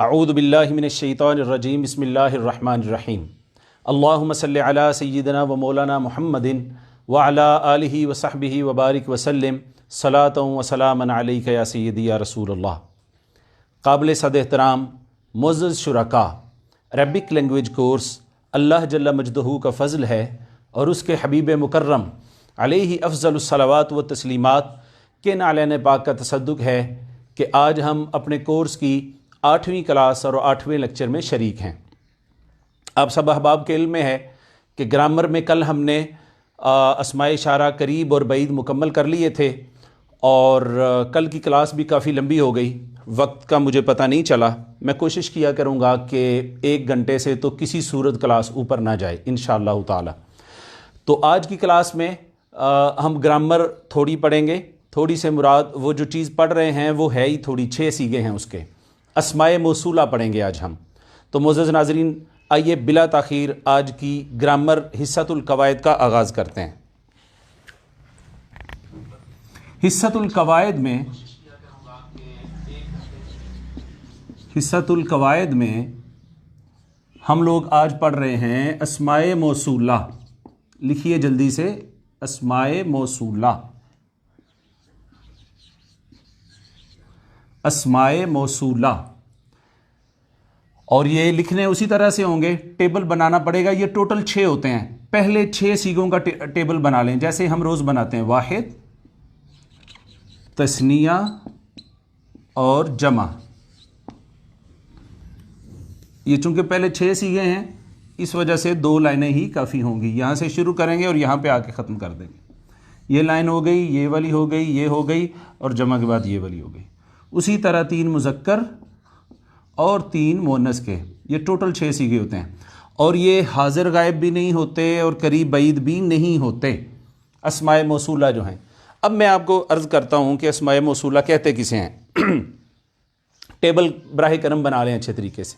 اعوذ باللہ من الشیطان الرجیم بسم اللہ الرحمن الرحیم اللہم صلی علی سیدنا و مولانا محمد وعلی آلہ وصحبہ وبارک وسلم صلاۃ و سلاما علیک یا سیدی یا رسول اللہ۔ قابل صد احترام معزز شرکاء، عربک لینگویج کورس اللہ جل مجدہ کا فضل ہے اور اس کے حبیب مکرم علیہ افضل الصلوات و تسلیمات کے نعلین پاک کا تصدق ہے کہ آج ہم اپنے کورس کی 8ویں کلاس اور 8ویں لیکچر میں شریک ہیں۔ آپ سب احباب کے علم میں ہے کہ گرامر میں کل ہم نے اسماء اشارہ قریب اور بعید مکمل کر لیے تھے، اور کل کی کلاس بھی کافی لمبی ہو گئی، وقت کا مجھے پتہ نہیں چلا۔ میں کوشش کیا کروں گا کہ 1 گھنٹے سے تو کسی صورت کلاس اوپر نہ جائے انشاءاللہ تعالی۔ تو آج کی کلاس میں ہم گرامر تھوڑی پڑھیں گے۔ تھوڑی سے مراد وہ جو چیز پڑھ رہے ہیں وہ ہے ہی تھوڑی، 6 صیغے ہیں اس کے۔ اسماء موصولہ پڑھیں گے آج ہم۔ تو معزز ناظرین، آئیے بلا تاخیر آج کی گرامر حصۃ القواعد کا آغاز کرتے ہیں۔ حصۃ القواعد میں ہم لوگ آج پڑھ رہے ہیں اسماء موصولہ۔ لکھیے جلدی سے، اسماء موصولہ۔ اسماء موصولہ، اور یہ لکھنے اسی طرح سے ہوں گے، ٹیبل بنانا پڑے گا۔ یہ ٹوٹل 6 ہوتے ہیں، پہلے 6 صیغوں کا ٹیبل بنا لیں جیسے ہم روز بناتے ہیں: واحد، تثنیہ اور جمع۔ یہ چونکہ پہلے 6 صیغے ہیں اس وجہ سے 2 لائنیں ہی کافی ہوں گی۔ یہاں سے شروع کریں گے اور یہاں پہ آ کے ختم کر دیں گے۔ یہ لائن ہو گئی، یہ والی ہو گئی، یہ ہو گئی، اور جمع کے بعد یہ والی ہو گئی۔ اسی طرح 3 مذکر اور 3 مؤنث کے، یہ ٹوٹل 6 صیغے ہوتے ہیں، اور یہ حاضر غائب بھی نہیں ہوتے اور قریب بعید بھی نہیں ہوتے اسماء موصولہ جو ہیں۔ اب میں آپ کو عرض کرتا ہوں کہ اسماء موصولہ کہتے کسے ہیں۔ ٹیبل براہ کرم بنا لیں اچھے طریقے سے۔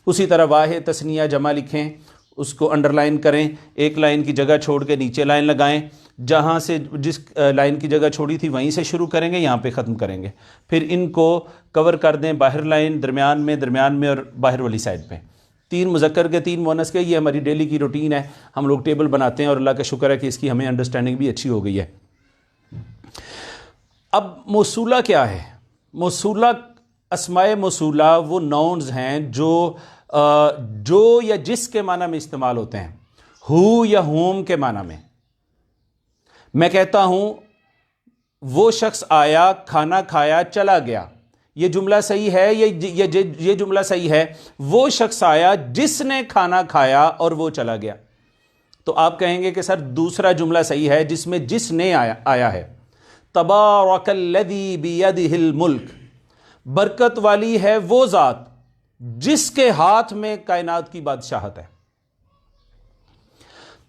اسی طرح واحد، تثنیہ، جمع لکھیں، اس کو انڈر لائن کریں، ایک لائن کی جگہ چھوڑ کے نیچے لائن لگائیں، جہاں سے جس لائن کی جگہ چھوڑی تھی وہیں سے شروع کریں گے، یہاں پہ ختم کریں گے۔ پھر ان کو کور کر دیں، باہر لائن درمیان میں اور باہر والی سائڈ پہ۔ 3 مذکر کے 3 مؤنث کے، یہ ہماری ڈیلی کی روٹین ہے، ہم لوگ ٹیبل بناتے ہیں، اور اللہ کا شکر ہے کہ اس کی ہمیں انڈرسٹینڈنگ بھی اچھی ہو گئی ہے۔ اب موصولہ کیا ہے؟ موصولہ، اسماء موصولہ وہ ناؤنز ہیں جو یا جس کے معنی میں استعمال ہوتے ہیں، ہو یا ہوم کے معنی میں۔ میں کہتا ہوں وہ شخص آیا، کھانا کھایا، چلا گیا، یہ جملہ صحیح ہے؟ یہ جملہ صحیح ہے۔ وہ شخص آیا جس نے کھانا کھایا اور وہ چلا گیا۔ تو آپ کہیں گے کہ سر دوسرا جملہ صحیح ہے جس میں جس نے آیا ہے۔ تبارک الذی بیدہ الملک، برکت والی ہے وہ ذات جس کے ہاتھ میں کائنات کی بادشاہت ہے۔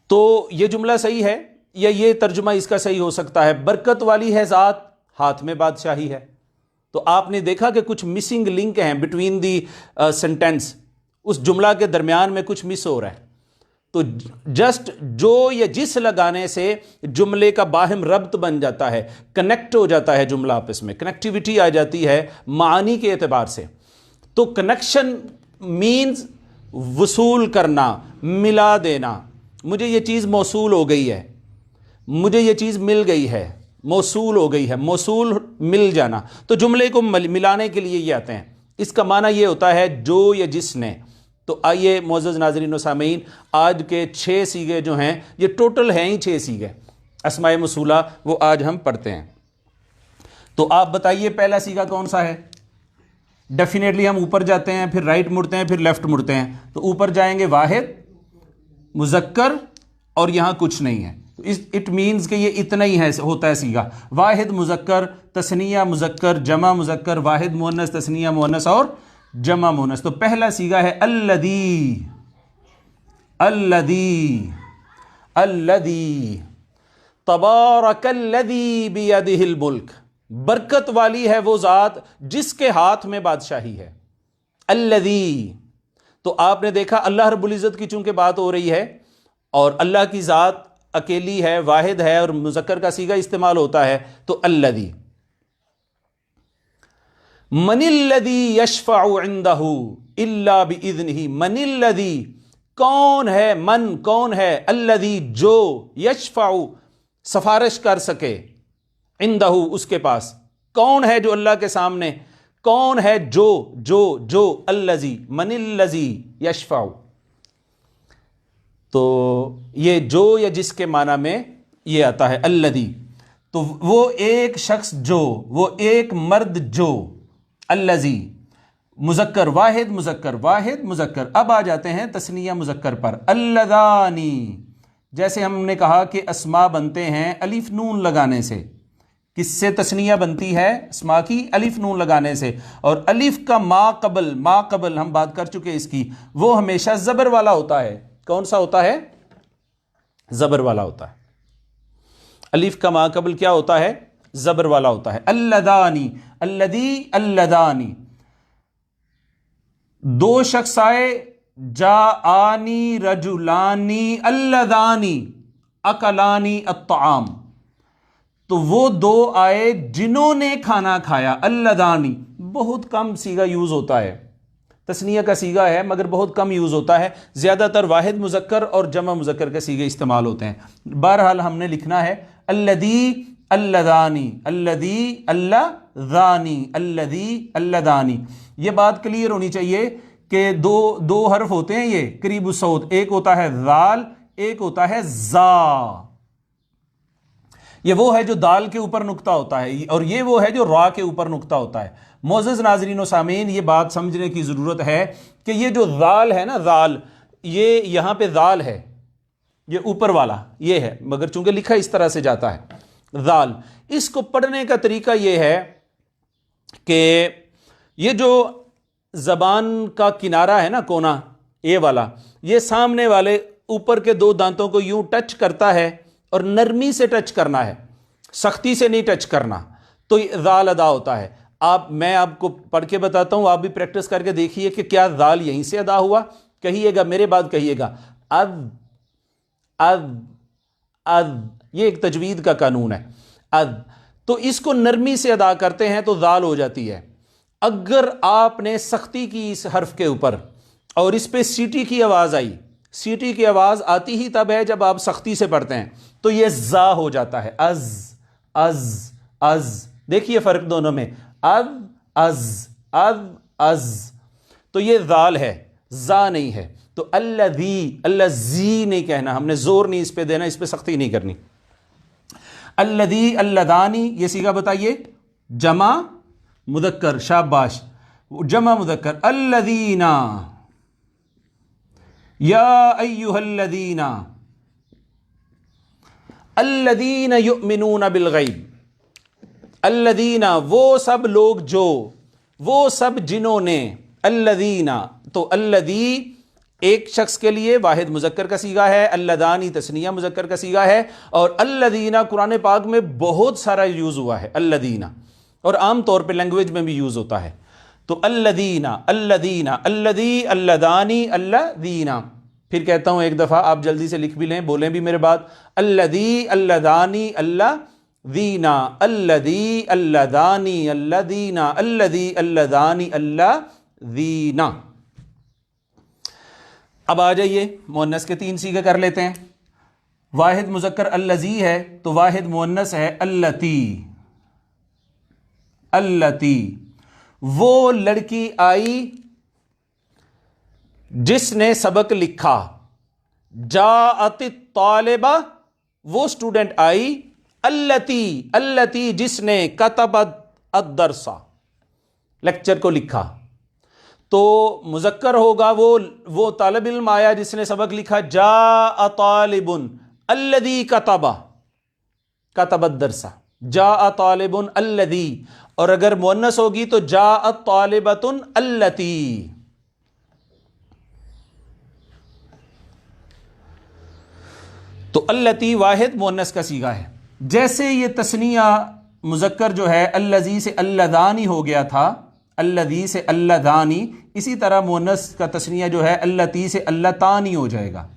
تو یہ جملہ صحیح ہے، یا یہ ترجمہ اس کا صحیح ہو سکتا ہے، برکت والی ہے ذات، ہاتھ میں بادشاہی ہے۔ تو آپ نے دیکھا کہ کچھ مسنگ لنک ہیں بٹوین دی سینٹینس، اس جملہ کے درمیان میں کچھ مس ہو رہا ہے۔ تو جسٹ جو یا جس لگانے سے جملے کا باہم ربط بن جاتا ہے، کنیکٹ ہو جاتا ہے جملہ آپس میں، کنیکٹیوٹی آ جاتی ہے معانی کے اعتبار سے۔ تو کنیکشن مینز وصول کرنا، ملا دینا۔ مجھے یہ چیز موصول ہو گئی ہے، مجھے یہ چیز مل گئی ہے، موصول ہو گئی ہے، موصول مل جانا۔ تو جملے کو ملانے کے لیے یہ آتے ہیں۔ اس کا معنی یہ ہوتا ہے جو یا جس نے۔ تو آئیے معزز ناظرین و سامعین، آج کے 6 صیغے جو ہیں، یہ ٹوٹل ہیں ہی 6 صیغے اسماء موصولہ، وہ آج ہم پڑھتے ہیں۔ تو آپ بتائیے پہلا صیغہ کون سا ہے؟ ڈیفینیٹلی ہم اوپر جاتے ہیں، پھر رائٹ مڑتے ہیں، پھر لیفٹ مڑتے ہیں۔ تو اوپر جائیں گے واحد، مذکر، اور یہاں کچھ نہیں ہے۔ اٹ مینز کہ یہ اتنا ہی ہے، ہوتا ہے صیغہ: واحد مذکر، تثنیہ مذکر، جمع مذکر، واحد مؤنث، تثنیہ مؤنث اور جمع مؤنث۔ تو پہلا صیغہ ہے الذی، الذی، الذی، تبارک الذی بیدہ الملک، برکت والی ہے وہ ذات جس کے ہاتھ میں بادشاہی ہے۔ الذی، تو آپ نے دیکھا اللہ رب العزت کی چونکہ بات ہو رہی ہے، اور اللہ کی ذات اکیلی ہے، واحد ہے، اور مذکر کا صیغہ استعمال ہوتا ہے، تو الذی۔ من الذی یشفع عندہ الا باذنہ، من الذی کون ہے، من کون ہے، الذی جو، یشفع سفارش کر سکے، عندہ اس کے پاس، کون ہے جو اللہ کے سامنے، کون ہے جو الذی، من الذی یشفع، تو یہ جو یا جس کے معنی میں یہ آتا ہے الذی، تو وہ ایک شخص جو، وہ ایک مرد جو، الذی مذکر واحد، مذکر واحد مذکر. اب آ جاتے ہیں تثنیہ مذکر پر. اللذانی، جیسے ہم نے کہا کہ اسما بنتے ہیں الف نون لگانے سے. کس سے تثنیہ بنتی ہے اسما کی؟ الف نون لگانے سے. اور الف کا ما قبل ہم بات کر چکے اس کی، وہ ہمیشہ زبر والا ہوتا ہے. کون سا ہوتا ہے؟ زبر والا ہوتا ہے. الف کا ما قبل کیا ہوتا ہے؟ زبر والا ہوتا ہے. اللذانی، الذی، اللذانی، دو شخص آئے، جاءانی رجلانی اللذانی اکلانی الطعام، تو وہ دو آئے جنہوں نے کھانا کھایا. اللذانی بہت کم صیغہ یوز ہوتا ہے، تثنیہ کا صیغہ ہے مگر بہت کم یوز ہوتا ہے. زیادہ تر واحد مذکر اور جمع مذکر کے صیغے استعمال ہوتے ہیں. بہرحال ہم نے لکھنا ہے الذی، اللذانی، الذی، اللذانی، الذی، اللذانی. یہ بات کلیئر ہونی چاہیے کہ دو حرف ہوتے ہیں یہ قریب الصوت، ایک ہوتا ہے ذال، ایک ہوتا ہے زا. یہ وہ ہے جو دال کے اوپر نقطہ ہوتا ہے اور یہ وہ ہے جو را کے اوپر نقطہ ہوتا ہے. معزز ناظرین و سامعین، یہ بات سمجھنے کی ضرورت ہے کہ یہ جو ذال ہے نا، ذال، یہ یہاں پہ ذال ہے، یہ اوپر والا یہ ہے، مگر چونکہ لکھا اس طرح سے جاتا ہے ذال. اس کو پڑھنے کا طریقہ یہ ہے کہ یہ جو زبان کا کنارہ ہے نا، کونا یہ والا، یہ سامنے والے اوپر کے دو دانتوں کو یوں ٹچ کرتا ہے اور نرمی سے ٹچ کرنا ہے، سختی سے نہیں ٹچ کرنا، تو ذال ادا ہوتا ہے. میں آپ کو پڑھ کے بتاتا ہوں، آپ بھی پریکٹس کر کے دیکھیے کہ کیا ذال یہیں سے ادا ہوا. کہیے گا، میرے بعد کہیے گا، اذ، اذ، اذ. یہ ایک تجوید کا قانون ہے. اذ، تو اس کو نرمی سے ادا کرتے ہیں تو ذال ہو جاتی ہے. اگر آپ نے سختی کی اس حرف کے اوپر اور اس پہ سیٹی کی آواز آئی، سیٹی کی آواز آتی ہی تب ہے جب آپ سختی سے پڑھتے ہیں، تو یہ زا ہو جاتا ہے. از، از، از. دیکھیے فرق دونوں میں، از، از، از، از. تو یہ ذال ہے، زا نہیں ہے. تو الذی، الذی نہیں کہنا، ہم نے زور نہیں اس پہ دینا، اس پہ سختی نہیں کرنی. الذی، اللذانی، یہ صیغہ بتائیے. جمع مذکر، شاباش، جمع مذکر. الذین، یا ایھا الذین، الذین یؤمنون بالغیب. الذین، وہ سب لوگ جو، وہ سب جنہوں نے. الذین، تو الذی ایک شخص کے لیے واحد مذکر کا صیغہ ہے، اللذانی تثنیہ مذکر کا صیغہ ہے. اور الذین قرآن پاک میں بہت سارا یوز ہوا ہے الذین، اور عام طور پہ لینگویج میں بھی یوز ہوتا ہے. تو الذین، الذین، الذی، اللذانی، الذین. پھر کہتا ہوں ایک دفعہ، آپ جلدی سے لکھ بھی لیں، بولیں بھی میرے بعد. الذی، اللذانی، الذین، الذی، اللذانی، الذین، الذی، اللذانی، الذین. اب آ جائیے مؤنث کے 3 صیغے کر لیتے ہیں. واحد مذکر الذی ہے تو واحد مؤنث ہے اللتی. اللتی، وہ لڑکی آئی جس نے سبق لکھا. جاءت الطالبہ، وہ اسٹوڈنٹ آئی. اللتی، اللتی جس نے کتبت الدرس، لیکچر کو لکھا. تو مذکر ہوگا وہ طالب علم آیا جس نے سبق لکھا. جاء طالب الذی کتب، کتب الدرس. جاء طالب الذی. اور اگر مؤنث ہوگی تو جاءت طالبۃ التی. تو التی واحد مؤنث کا صیغہ ہے. جیسے یہ تثنیہ مذکر جو ہے الذی سے اللذانی ہو گیا تھا، الذی سے اللذانی، اسی طرح مؤنث کا تثنیہ جو ہے اللتی سے اللتانی ہو جائے گا.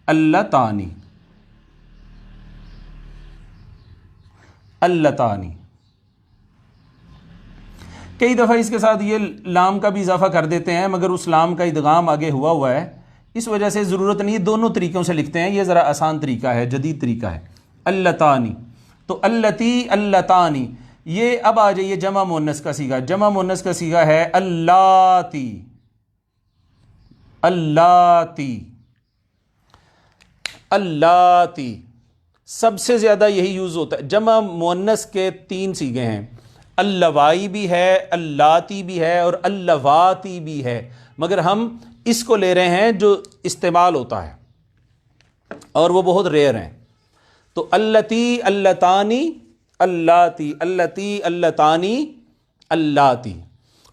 اللتانی، اللتانی. کئی دفعہ اس کے ساتھ یہ لام کا بھی اضافہ کر دیتے ہیں، مگر اس لام کا ادغام آگے ہوا ہے، اس وجہ سے ضرورت نہیں ہے، دونوں طریقوں سے لکھتے ہیں، یہ ذرا آسان طریقہ ہے، جدید طریقہ ہے۔ اللتانی، تو اللتی اللتانی، یہ اب آ جائیے جمع مؤنث کا صیغہ، جمع مؤنث کا صیغہ ہے اللاتی، اللاتی، اللاتی، سب سے زیادہ یہی یوز ہوتا ہے۔ جمع مؤنث کے 3 صیغے ہیں، اللوائی بھی ہے، اللاتی بھی ہے، اور اللواتی بھی ہے، مگر ہم اس کو لے رہے ہیں جو استعمال ہوتا ہے اور وہ بہت ریئر ہیں۔ تو اللتی اللتانی اللاتی، اللتی اللتانی اللاتی۔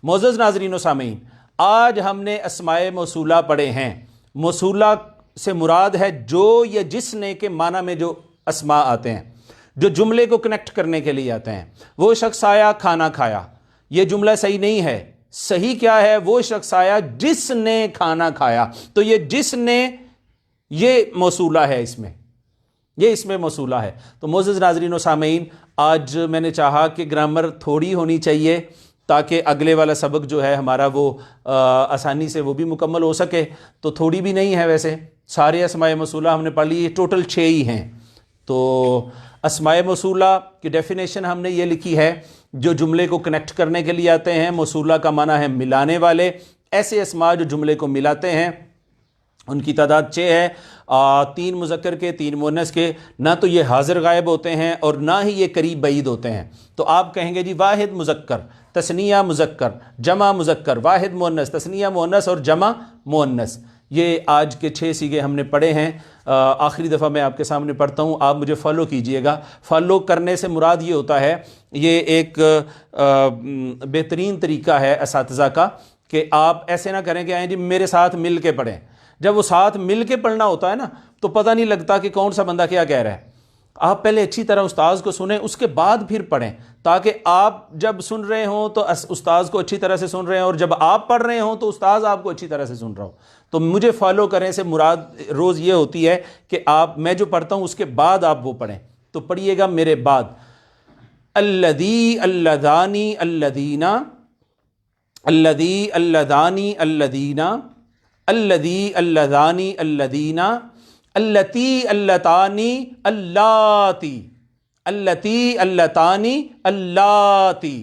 معزز ناظرین و سامعین، آج ہم نے اسماء موصولہ پڑھے ہیں۔ موصولہ سے مراد ہے جو یا جس نے کے معنی میں جو اسماء آتے ہیں، جو جملے کو کنیکٹ کرنے کے لیے آتے ہیں۔ وہ شخص آیا کھانا کھایا، یہ جملہ صحیح نہیں ہے، صحیح کیا ہے؟ وہ شخص آیا جس نے کھانا کھایا، تو یہ جس نے، یہ موصولہ ہے، اس میں موصولہ ہے۔ تو معزز ناظرین و سامعین، آج میں نے چاہا کہ گرامر تھوڑی ہونی چاہیے تاکہ اگلے والا سبق جو ہے ہمارا وہ آسانی سے وہ بھی مکمل ہو سکے۔ تو تھوڑی بھی نہیں ہے، ویسے سارے اسماء موصولہ ہم نے پڑھ لی، ٹوٹل 6 ہی ہیں۔ تو اسماء موصولہ کی ڈیفینیشن ہم نے یہ لکھی ہے، جو جملے کو کنیکٹ کرنے کے لیے آتے ہیں۔ موصولہ کا معنی ہے ملانے والے، ایسے اسماء جو جملے کو ملاتے ہیں، ان کی تعداد 6 ہے، 3 مذکر کے، 3 مؤنث کے۔ نہ تو یہ حاضر غائب ہوتے ہیں اور نہ ہی یہ قریب بعید ہوتے ہیں۔ تو آپ کہیں گے جی واحد مذکر، تثنیہ مذکر، جمع مذکر، واحد مؤنث، تثنیہ مؤنث اور جمع مؤنث۔ یہ آج کے 6 صیغے ہم نے پڑھے ہیں۔ آخری دفعہ میں آپ کے سامنے پڑھتا ہوں، آپ مجھے فالو کیجئے گا۔ فالو کرنے سے مراد یہ ہوتا ہے، یہ ایک بہترین طریقہ ہے اساتذہ کا، کہ آپ ایسے نہ کریں کہ آئیں جی میرے ساتھ مل کے پڑھیں۔ جب وہ ساتھ مل کے پڑھنا ہوتا ہے نا، تو پتہ نہیں لگتا کہ کون سا بندہ کیا کہہ رہا ہے۔ آپ پہلے اچھی طرح استاذ کو سنیں، اس کے بعد پھر پڑھیں، تاکہ آپ جب سن رہے ہوں تو استاذ کو اچھی طرح سے سن رہے ہیں، اور جب آپ پڑھ رہے ہوں تو استاذ آپ کو اچھی طرح سے سن رہا ہو۔ تو مجھے فالو کریں سے مراد روز یہ ہوتی ہے کہ میں جو پڑھتا ہوں اس کے بعد آپ وہ پڑھیں۔ تو پڑھیے گا میرے بعد، الذی اللذانی الذینا، الذی اللذانی الذینا، الذی اللذانی الذینا، اللتی اللتانی اللاتی، اللتی اللتانی اللاتی،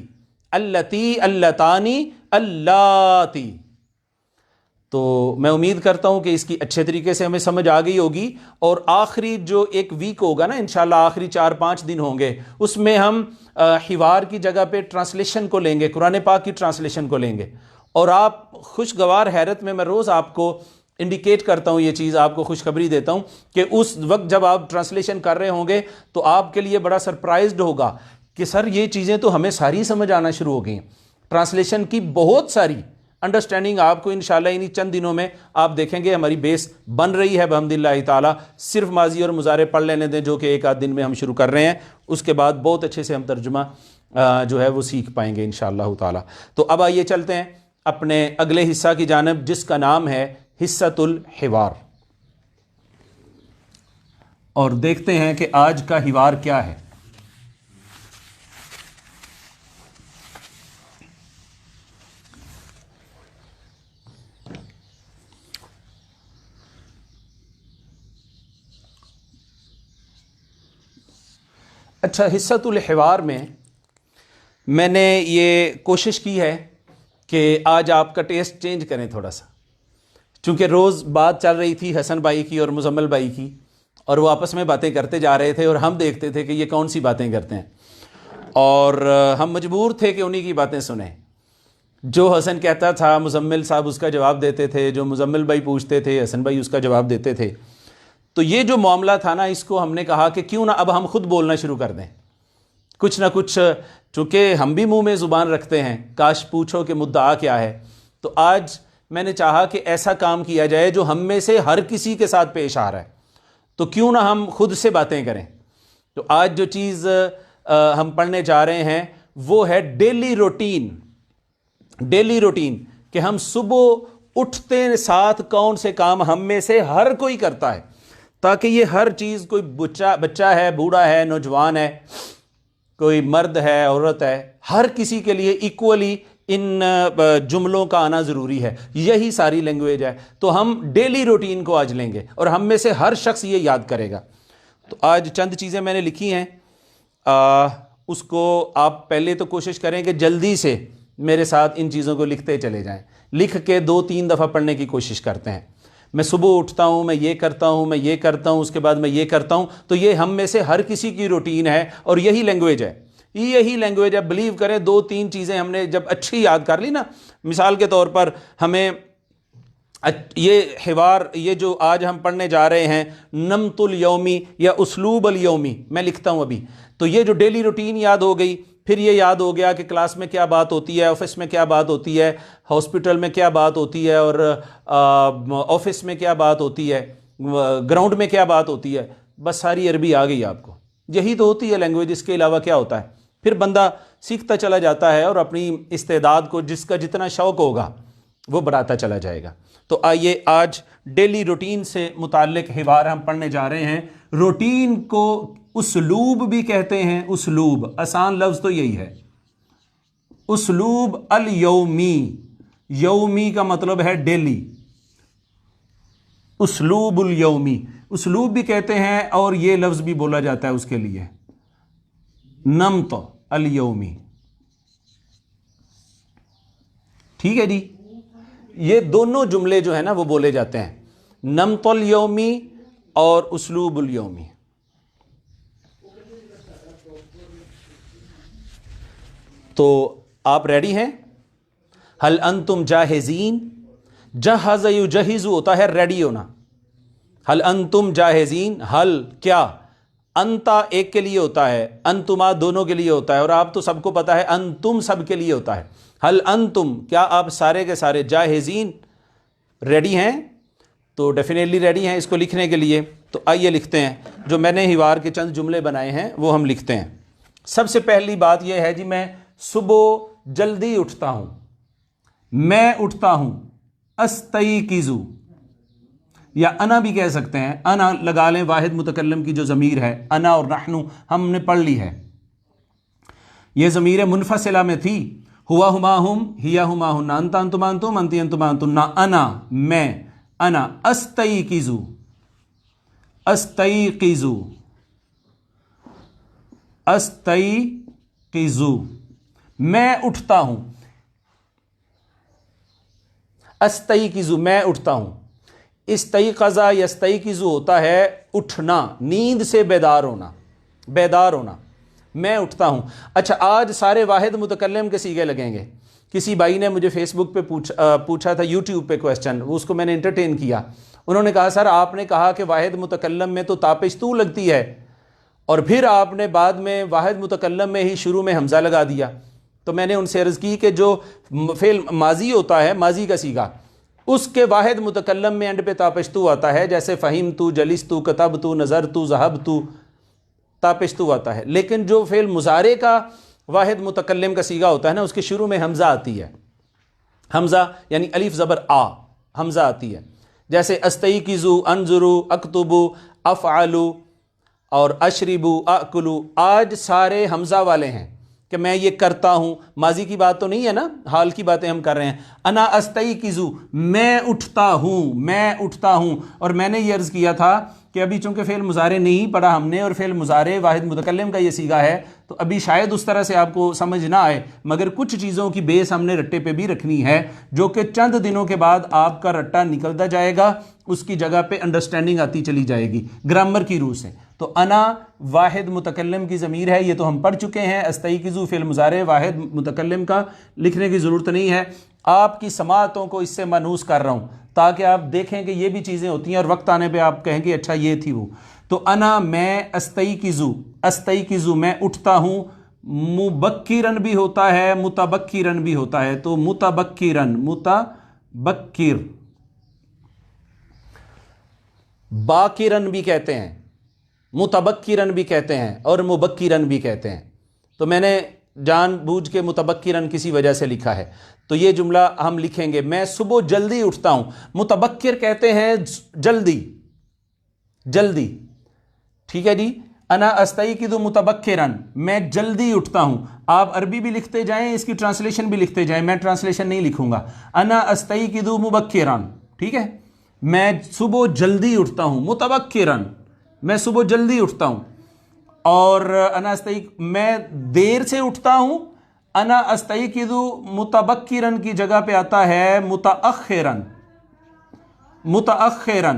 اللتی اللتانی اللاتی۔ تو میں امید کرتا ہوں کہ اس کی اچھے طریقے سے ہمیں سمجھ آ گئی ہوگی، اور آخری جو ایک ویک ہوگا نا انشاءاللہ، آخری 4-5 دن ہوں گے، اس میں ہم حوار کی جگہ پہ ٹرانسلیشن کو لیں گے، قرآن پاک کی ٹرانسلیشن کو لیں گے۔ اور آپ خوشگوار حیرت میں روز آپ کو انڈیکیٹ کرتا ہوں، یہ چیز آپ کو خوشخبری دیتا ہوں کہ اس وقت جب آپ ٹرانسلیشن کر رہے ہوں گے تو آپ کے لیے بڑا سرپرائزڈ ہوگا کہ سر یہ چیزیں تو ہمیں ساری سمجھ آنا شروع ہو گئی ہیں۔ ٹرانسلیشن کی بہت ساری انڈرسٹینڈنگ آپ کو انشاءاللہ انہی چند دنوں میں آپ دیکھیں گے ہماری بیس بن رہی ہے بحمداللہ تعالیٰ۔ صرف ماضی اور مضارع پڑھ لینے دیں، جو کہ 1 آدھ دن میں ہم شروع کر رہے ہیں، اس کے بعد بہت اچھے سے ہم ترجمہ جو ہے وہ سیکھ پائیں گے انشاءاللہ تعالیٰ۔ تو اب آئیے چلتے ہیں اپنے اگلے حصہ کی جانب، جس کا نام ہے حصۃ الحوار، اور دیکھتے ہیں کہ آج کا حوار کیا ہے۔ اچھا، حصۃ الحوار میں نے یہ کوشش کی ہے کہ آج آپ کا ٹیسٹ چینج کریں تھوڑا سا، چونکہ روز بات چل رہی تھی حسن بھائی کی اور مزمل بھائی کی، اور وہ آپس میں باتیں کرتے جا رہے تھے، اور ہم دیکھتے تھے کہ یہ کون سی باتیں کرتے ہیں، اور ہم مجبور تھے کہ انہی کی باتیں سنیں۔ جو حسن کہتا تھا مزمل صاحب اس کا جواب دیتے تھے، جو مزمل بھائی پوچھتے تھے حسن بھائی اس کا جواب دیتے تھے۔ تو یہ جو معاملہ تھا نا، اس کو ہم نے کہا کہ کیوں نہ اب ہم خود بولنا شروع کر دیں کچھ نہ کچھ، چونکہ ہم بھی منہ میں زبان رکھتے ہیں، کاش پوچھو کہ مدعا کیا ہے۔ تو آج میں نے چاہا کہ ایسا کام کیا جائے جو ہم میں سے ہر کسی کے ساتھ پیش آ رہا ہے، تو کیوں نہ ہم خود سے باتیں کریں۔ تو آج جو چیز ہم پڑھنے جا رہے ہیں وہ ہے ڈیلی روٹین، ڈیلی روٹین، کہ ہم صبح اٹھتے ساتھ کون سے کام ہم میں سے ہر کوئی کرتا ہے، تاکہ یہ ہر چیز، کوئی بچہ ہے، بوڑھا ہے، نوجوان ہے، کوئی مرد ہے عورت ہے، ہر کسی کے لیے ایکولی ان جملوں کا آنا ضروری ہے. یہی ساری لینگویج ہے. تو ہم ڈیلی روٹین کو آج لیں گے اور ہم میں سے ہر شخص یہ یاد کرے گا. تو آج چند چیزیں میں نے لکھی ہیں، اس کو آپ پہلے تو کوشش کریں کہ جلدی سے میرے ساتھ ان چیزوں کو لکھتے چلے جائیں. لکھ کے 2-3 دفعہ پڑھنے کی کوشش کرتے ہیں. میں صبح اٹھتا ہوں، میں یہ کرتا ہوں، میں یہ کرتا ہوں، اس کے بعد میں یہ کرتا ہوں. تو یہ ہم میں سے ہر کسی کی روٹین ہے اور یہی لینگویج ہے. یہی لینگویج ہے. بلیو کریں 2-3 چیزیں ہم نے جب اچھی یاد کر لی نا، مثال کے طور پر ہمیں یہ حوار، یہ جو آج ہم پڑھنے جا رہے ہیں نمط الیومی یا اسلوب الیومی، میں لکھتا ہوں ابھی. تو یہ جو ڈیلی روٹین یاد ہو گئی، پھر یہ یاد ہو گیا کہ کلاس میں کیا بات ہوتی ہے، آفس میں کیا بات ہوتی ہے، ہاسپٹل میں کیا بات ہوتی ہے، اور آفس میں کیا بات ہوتی ہے، گراؤنڈ میں کیا بات ہوتی ہے. بس ساری عربی آ گئی آپ کو. یہی تو ہوتی ہے لینگویج، اس کے علاوہ کیا ہوتا ہے. پھر بندہ سیکھتا چلا جاتا ہے اور اپنی استعداد کو جس کا جتنا شوق ہوگا وہ بڑھاتا چلا جائے گا. تو آئیے آج ڈیلی روٹین سے متعلق حوار ہم پڑھنے جا رہے ہیں. روٹین کو اسلوب بھی کہتے ہیں. اسلوب، آسان لفظ تو یہی ہے. اسلوب الیومی، یومی کا مطلب ہے ڈیلی. اسلوب الیومی، اسلوب بھی کہتے ہیں اور یہ لفظ بھی بولا جاتا ہے اس کے لیے، نمط الیومی. ٹھیک ہے جی. یہ دونوں جملے جو ہیں نا وہ بولے جاتے ہیں، نمط الیومی اور اسلوب الیومی. تو آپ ریڈی ہیں؟ حل انتم جاہزین؟ جہز یجہز ہوتا ہے ریڈی ہونا. حل انتم جاہزین، حل کیا، انتا ایک کے لیے ہوتا ہے، انتما دونوں کے لیے ہوتا ہے، اور آپ تو سب کو پتا ہے انتم سب کے لیے ہوتا ہے. حل انتم، کیا آپ سارے کے سارے جاہزین، ریڈی ہیں؟ تو ڈیفینیٹلی ریڈی ہیں اس کو لکھنے کے لیے. تو آئیے لکھتے ہیں. جو میں نے حوار کے چند جملے بنائے ہیں وہ ہم لکھتے ہیں. سب سے پہلی بات یہ ہے جی، میں صبح جلدی اٹھتا ہوں. میں اٹھتا ہوں، استیقظ، یا انا بھی کہہ سکتے ہیں. انا لگا لیں، واحد متکلم کی جو ضمیر ہے، انا اور نحن ہم نے پڑھ لی ہے. یہ ضمیر منفصلہ میں تھی. ہوا ہما ہم، ہیا ہما ہن، انتا انتما انتم، انتی انتما انتن. انا میں، انا استیقظ، استیقظ، استیقظ، میں اٹھتا ہوں. استیقظ، میں اٹھتا ہوں. استیقظ یستیقظ ہوتا ہے اٹھنا، نیند سے بیدار ہونا، بیدار ہونا. میں اٹھتا ہوں. اچھا، آج سارے واحد متکلم کے صیغے لگیں گے. کسی بھائی نے مجھے فیس بک پہ پوچھا تھا، یوٹیوب پہ کویسچن، اس کو میں نے انٹرٹین کیا. انہوں نے کہا سر آپ نے کہا کہ واحد متکلم میں تو تاپش تو لگتی ہے، اور پھر آپ نے بعد میں واحد متکلم میں ہی شروع میں حمزہ لگا دیا. تو میں نے ان سے عرض کی کہ جو فعل ماضی ہوتا ہے، ماضی کا صیغہ، اس کے واحد متکلم میں اینڈ پہ تاپشتو آتا ہے. جیسے فہمتو، جلستو، کتبتو، نظرتو، ذہبتو، تاپشتو آتا ہے. لیکن جو فعل مضارع کا واحد متکلم کا صیغہ ہوتا ہے نا، اس کے شروع میں حمزہ آتی ہے. حمزہ یعنی الف زبر آ، حمزہ آتی ہے. جیسے استیقظو، انظرو، اکتبو، افعلو اور اشربو، اکلو. آج سارے حمزہ والے ہیں کہ میں یہ کرتا ہوں. ماضی کی بات تو نہیں ہے نا، حال کی باتیں ہم کر رہے ہیں. انا استیقظو، میں اٹھتا ہوں، میں اٹھتا ہوں. اور میں نے یہ عرض کیا تھا کہ ابھی چونکہ فعل مضارع نہیں پڑھا ہم نے، اور فعل مضارع واحد متکلم کا یہ صیغہ ہے، تو ابھی شاید اس طرح سے آپ کو سمجھ نہ آئے، مگر کچھ چیزوں کی بیس ہم نے رٹے پہ بھی رکھنی ہے، جو کہ چند دنوں کے بعد آپ کا رٹا نکلتا جائے گا، اس کی جگہ پہ انڈرسٹینڈنگ آتی چلی جائے گی گرامر کی روح سے. تو انا واحد متکلم کی ضمیر ہے، یہ تو ہم پڑھ چکے ہیں. استیقظو فعل مضارع واحد متکلم کا، لکھنے کی ضرورت نہیں ہے. آپ کی سماعتوں کو اس سے مانوس کر رہا ہوں تاکہ آپ دیکھیں کہ یہ بھی چیزیں ہوتی ہیں، اور وقت آنے پہ آپ کہیں کہ اچھا یہ تھی وہ. تو انا میں، استیقظو، استیقظو میں اٹھتا ہوں. مبکرن بھی ہوتا ہے، متبکرن بھی ہوتا ہے. تو متبکرن، متبکر، باکرن بھی کہتے ہیں، متبکرن بھی کہتے ہیں، اور مبکرن بھی کہتے ہیں. تو میں نے جان بوجھ کے متبکرن کسی وجہ سے لکھا ہے. تو یہ جملہ ہم لکھیں گے، میں صبح جلدی اٹھتا ہوں. متبکر کہتے ہیں جلدی، جلدی. ٹھیک ہے جی. انا استیقظ متبکرا، میں جلدی اٹھتا ہوں. آپ عربی بھی لکھتے جائیں، اس کی ٹرانسلیشن بھی لکھتے جائیں، میں ٹرانسلیشن نہیں لکھوں گا. انا استیقظ مبکرا، ٹھیک ہے، میں صبح جلدی اٹھتا ہوں. متبکرا، میں صبح جلدی اٹھتا ہوں. اور انا میں دیر سے اٹھتا ہوں. انا استیقظ متبکرا کی جگہ پہ آتا ہے متأخرا. متأخرا،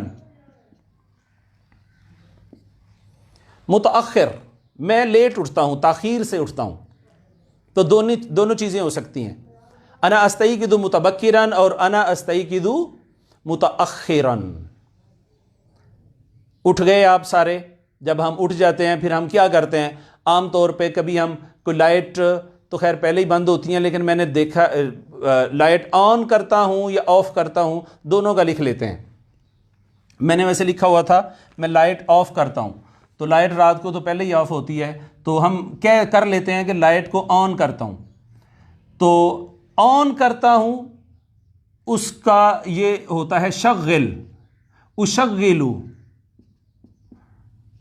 متأخر، میں لیٹ اٹھتا ہوں، تاخیر سے اٹھتا ہوں. تو دونوں چیزیں ہو سکتی ہیں، انا استیقظ متبکرا اور انا استیقظ متأخرا. اٹھ گئے آپ سارے. جب ہم اٹھ جاتے ہیں پھر ہم کیا کرتے ہیں؟ عام طور پہ کبھی ہم کوئی لائٹ تو خیر پہلے ہی بند ہوتی ہیں، لیکن میں نے دیکھا لائٹ آن کرتا ہوں یا آف کرتا ہوں، دونوں کا لکھ لیتے ہیں. میں نے ویسے لکھا ہوا تھا میں لائٹ آف کرتا ہوں، تو لائٹ رات کو تو پہلے ہی آف ہوتی ہے، تو ہم کیا کر لیتے ہیں کہ لائٹ کو آن کرتا ہوں. تو آن کرتا ہوں اس کا یہ ہوتا ہے شغل. اشغلو،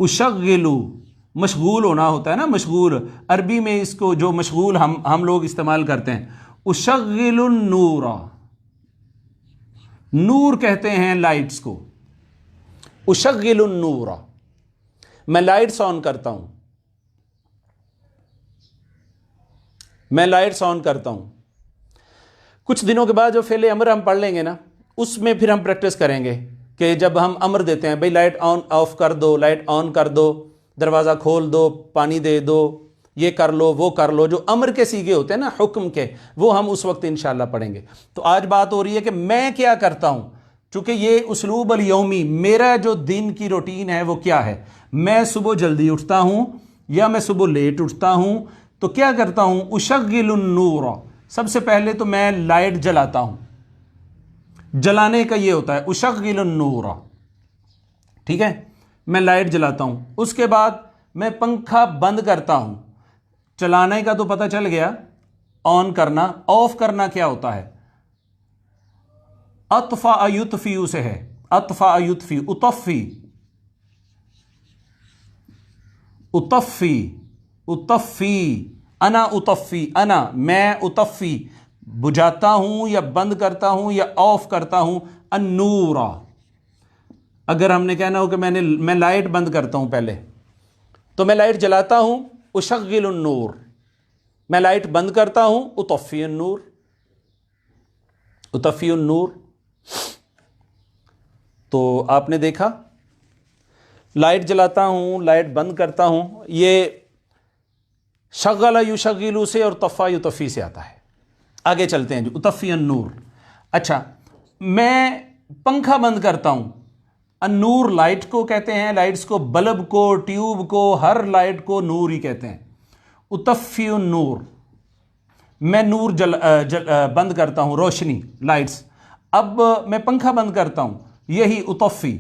اشغلو، مشغول ہونا ہوتا ہے نا، مشغول. عربی میں اس کو جو مشغول ہم لوگ استعمال کرتے ہیں، اشغل النور، نور کہتے ہیں لائٹس کو. اشغل النور، میں لائٹس آن کرتا ہوں، میں لائٹس آن کرتا ہوں. کچھ دنوں کے بعد جو فعل امر ہم پڑھ لیں گے نا، اس میں پھر ہم پریکٹس کریں گے کہ جب ہم امر دیتے ہیں بھئی لائٹ آن آف کر دو، لائٹ آن کر دو، دروازہ کھول دو، پانی دے دو، یہ کر لو، وہ کر لو، جو امر کے سیغے ہوتے ہیں نا، حکم کے، وہ ہم اس وقت انشاءاللہ پڑھیں گے. تو آج بات ہو رہی ہے کہ میں کیا کرتا ہوں، چونکہ یہ اسلوب الیومی، میرا جو دن کی روٹین ہے وہ کیا ہے. میں صبح جلدی اٹھتا ہوں یا میں صبح لیٹ اٹھتا ہوں، تو کیا کرتا ہوں؟ اشغل النور، سب سے پہلے تو میں لائٹ جلاتا ہوں. جلانے کا یہ ہوتا ہے اشغل النور، ٹھیک ہے، میں لائٹ جلاتا ہوں. اس کے بعد میں پنکھا بند کرتا ہوں. چلانے کا تو پتہ چل گیا، آن کرنا. آف کرنا کیا ہوتا ہے؟ اطفاء یطفی سے ہے، اطفاء یطفی، اطفی، اطفی، اطفی، انا اطفی، انا، میں اطفی، بجھاتا ہوں یا بند کرتا ہوں یا آف کرتا ہوں النور. اگر ہم نے کہنا ہو کہ میں لائٹ بند کرتا ہوں پہلے، تو میں لائٹ جلاتا ہوں، اشغل النور. میں لائٹ بند کرتا ہوں، اطفی النور، اطفی النور. تو آپ نے دیکھا، لائٹ جلاتا ہوں، لائٹ بند کرتا ہوں، یہ شغل یشغلو سے اور طفا یطفی سے آتا ہے. آگے چلتے ہیں جو اطفی النور. اچھا، میں پنکھا بند کرتا ہوں. النور لائٹ کو کہتے ہیں، لائٹس کو، بلب کو، ٹیوب کو، ہر لائٹ کو نور ہی کہتے ہیں. اطفی النور، میں نور بند کرتا ہوں، روشنی، لائٹس. اب میں پنکھا بند کرتا ہوں، یہی اطفی.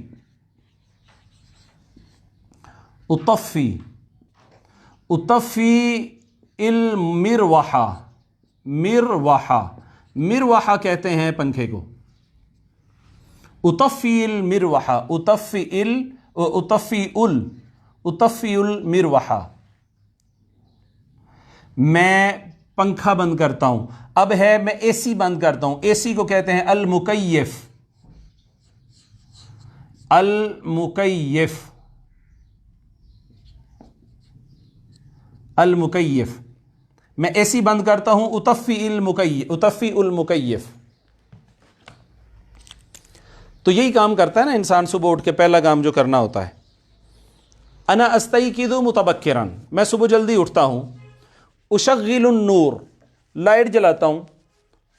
اطفی، اطفی المروحہ، مروحہ، مروحہ کہتے ہیں پنکھے کو. اطفی المروحہ، اطفی المروحہ، میں پنکھا بند کرتا ہوں. اب ہے میں اے سی بند کرتا ہوں. اے سی کو کہتے ہیں المکیف، المکیف، المکیف. میں اے سی بند کرتا ہوں، اطفی المکیف، اطفی المکیف. تو یہی کام کرتا ہے نا انسان صبح اٹھ کے، پہلا کام جو کرنا ہوتا ہے. انا استیقظ متبکرا، میں صبح جلدی اٹھتا ہوں. اشغل النور، لائٹ جلاتا ہوں.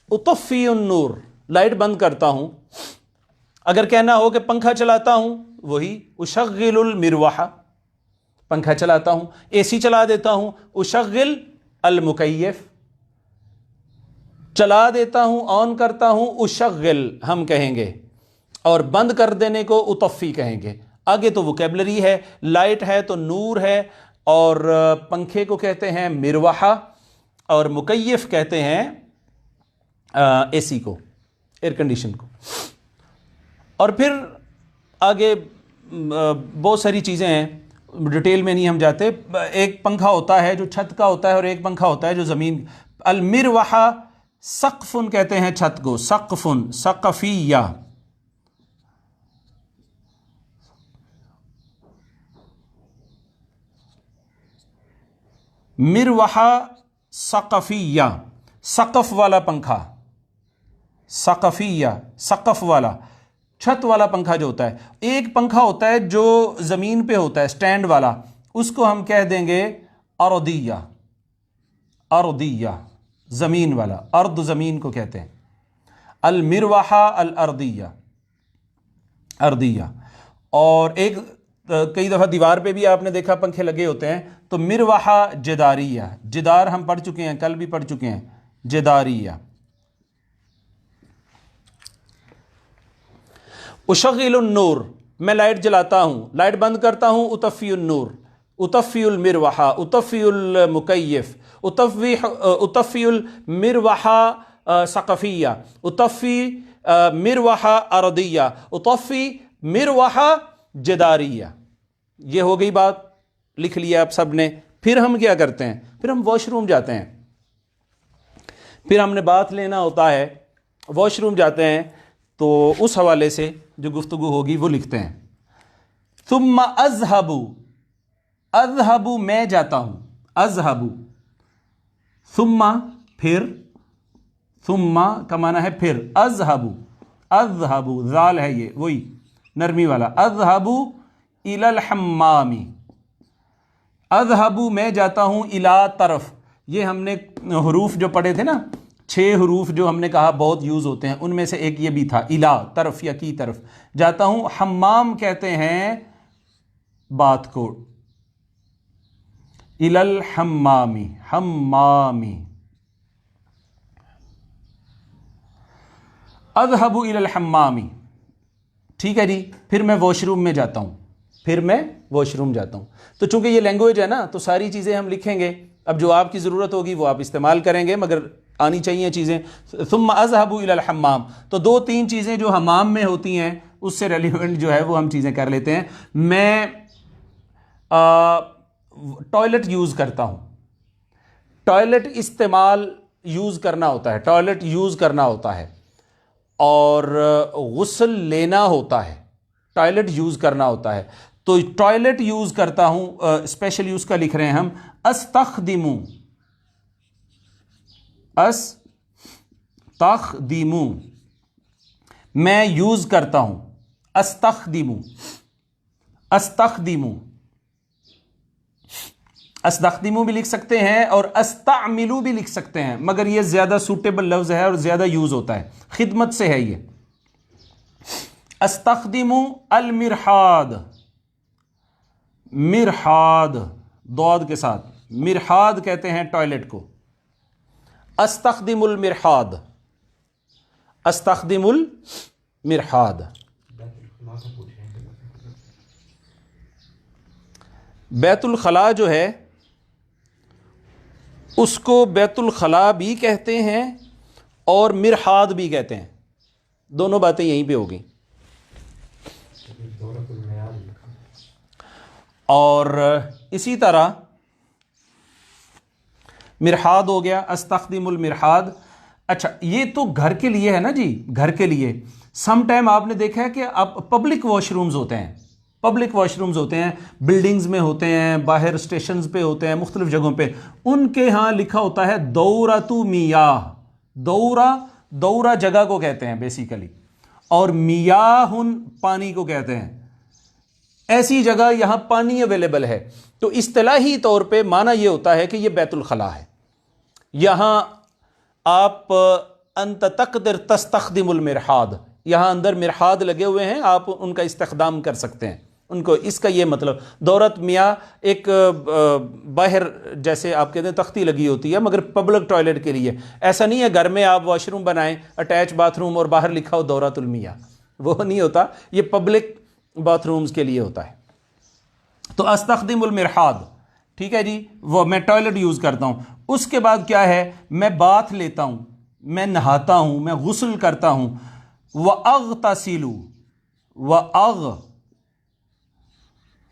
اطفی النور، لائٹ بند کرتا ہوں. اگر کہنا ہو کہ پنکھا چلاتا ہوں، وہی اشغل المروحہ، پنکھا چلاتا ہوں. اے سی چلا دیتا ہوں، اشغل المکیف، چلا دیتا ہوں، آن کرتا ہوں، اشغل ہم کہیں گے، اور بند کر دینے کو اطفی کہیں گے. آگے تو ووکیبلری ہے، لائٹ ہے تو نور ہے، اور پنکھے کو کہتے ہیں مروحہ، اور مکیف کہتے ہیں اے سی کو، ایئر کنڈیشن کو. اور پھر آگے بہت ساری چیزیں ہیں. ڈیٹیل میں نہیں ہم جاتے. ایک پنکھا ہوتا ہے جو چھت کا ہوتا ہے اور ایک پنکھا ہوتا ہے جو زمین. المروحہ سقفن کہتے ہیں چھت کو, سقفن سقفیہ. مروحہ سقفیہ, سقف والا پنکھا, سقفیہ سقف والا, چھت والا پنکھا جو ہوتا ہے. ایک پنکھا ہوتا ہے جو زمین پہ ہوتا ہے اسٹینڈ والا, اس کو ہم کہہ دیں گے ارضیہ. ارضیہ زمین والا, ارض زمین کو کہتے ہیں. المروحہ الارضیہ, ارضیہ. اور ایک کئی دفعہ دیوار پہ بھی آپ نے دیکھا پنکھے لگے ہوتے ہیں, تو مروحہ جداریہ, جدار ہم پڑھ چکے ہیں, کل بھی پڑھ چکے ہیں, جداریہ. اشغل النور, میں لائٹ جلاتا ہوں, لائٹ بند کرتا ہوں. اطفی النور, اطفی المروحہ, اطفی المکیف, اطفی المروحہ سقفیہ, اطفی مروحہ ارضیہ, اطفی مروحہ جداریہ. یہ ہو گئی بات, لکھ لیا آپ سب نے. پھر ہم کیا کرتے ہیں, پھر ہم واش روم جاتے ہیں. پھر ہم نے بات لینا ہوتا ہے, واش روم جاتے ہیں. تو اس حوالے سے جو گفتگو ہوگی وہ لکھتے ہیں. ثم اذهب, اذهب میں جاتا ہوں, اذهب. ثم پھر, ثم کا معنی ہے پھر, اذهب, اذهب ذال ہے یہ وہی نرمی والا. اذهب الى الحمام, اذهب میں جاتا ہوں, الى طرف. یہ ہم نے حروف جو پڑھے تھے نا, 6 حروف جو ہم نے کہا بہت یوز ہوتے ہیں, ان میں سے ایک یہ بھی تھا, الى طرف یا کی طرف جاتا ہوں. حمام کہتے ہیں بات کو, الى الحمام, حمامی. اذهب الى الحمام, ٹھیک ہے جی. پھر میں واش روم میں جاتا ہوں, پھر میں واش روم جاتا ہوں. تو چونکہ یہ لینگویج ہے نا, تو ساری چیزیں ہم لکھیں گے. اب جو آپ کی ضرورت ہوگی وہ آپ استعمال کریں گے, مگر آنی چاہیے چیزیں. ثم اذهب الى الحمام, تو 2-3 چیزیں جو حمام میں ہوتی ہیں اس سے ریلیونٹ جو ہے وہ ہم چیزیں کر لیتے ہیں. میں ٹوائلٹ یوز کرتا ہوں, ٹوائلٹ استعمال یوز کرنا ہوتا ہے, ٹوائلٹ یوز کرنا ہوتا ہے, اور غسل لینا ہوتا ہے, ٹوائلٹ یوز کرنا ہوتا ہے. تو ٹوائلٹ یوز کرتا ہوں, اسپیشل یوز کا لکھ رہے ہیں ہم. استخدم, استخدم میں یوز کرتا ہوں, استخدم, استخدم, استخدمو بھی لکھ سکتے ہیں اور استعملو بھی لکھ سکتے ہیں, مگر یہ زیادہ سوٹیبل لفظ ہے اور زیادہ یوز ہوتا ہے, خدمت سے ہے یہ. استخدم المرحاض, مرحاض ضاد کے ساتھ, مرحاض کہتے ہیں ٹوائلٹ کو. استخدم المرحاض, استخدم المرحاض. بیت الخلاء جو ہے اس کو بیت الخلاء بھی کہتے ہیں اور مرحاض بھی کہتے ہیں. دونوں باتیں یہیں پہ ہو گئیں. اور اسی طرح مرحاض ہو گیا, استخدم المرحاض. اچھا, یہ تو گھر کے لیے ہے نا جی, گھر کے لیے. سم ٹائم آپ نے دیکھا ہے کہ اب پبلک واش رومز ہوتے ہیں, پبلک واش رومز ہوتے ہیں, بلڈنگز میں ہوتے ہیں, باہر اسٹیشنز پہ ہوتے ہیں, مختلف جگہوں پہ. ان کے ہاں لکھا ہوتا ہے دورۃ میاہ. دورہ جگہ کو کہتے ہیں بیسیکلی, اور میاہ پانی کو کہتے ہیں. ایسی جگہ یہاں پانی اویلیبل ہے. تو اصطلاحی طور پہ معنی یہ ہوتا ہے کہ یہ بیت الخلاء ہے. یہاں آپ انت تقدر تستخدم المرحاض, یہاں اندر مرحاض لگے ہوئے ہیں, آپ ان کا استخدام کر سکتے ہیں ان کو. اس کا یہ مطلب دورۃ میاہ ایک باہر جیسے آپ کہتے ہیں تختی لگی ہوتی ہے, مگر پبلک ٹوائلٹ کے لیے. ایسا نہیں ہے گھر میں آپ واش روم بنائیں اٹیچ باتھ روم اور باہر لکھا ہو دورۃ المیاہ, وہ نہیں ہوتا. یہ پبلک باتھ رومز کے لیے ہوتا ہے. تو استخدم المرحاض, ٹھیک ہے جی, وہ میں ٹوائلٹ یوز کرتا ہوں. اس کے بعد کیا ہے, میں باتھ لیتا ہوں, میں نہاتا ہوں, میں غسل کرتا ہوں. وَأَغْتَسِلُ,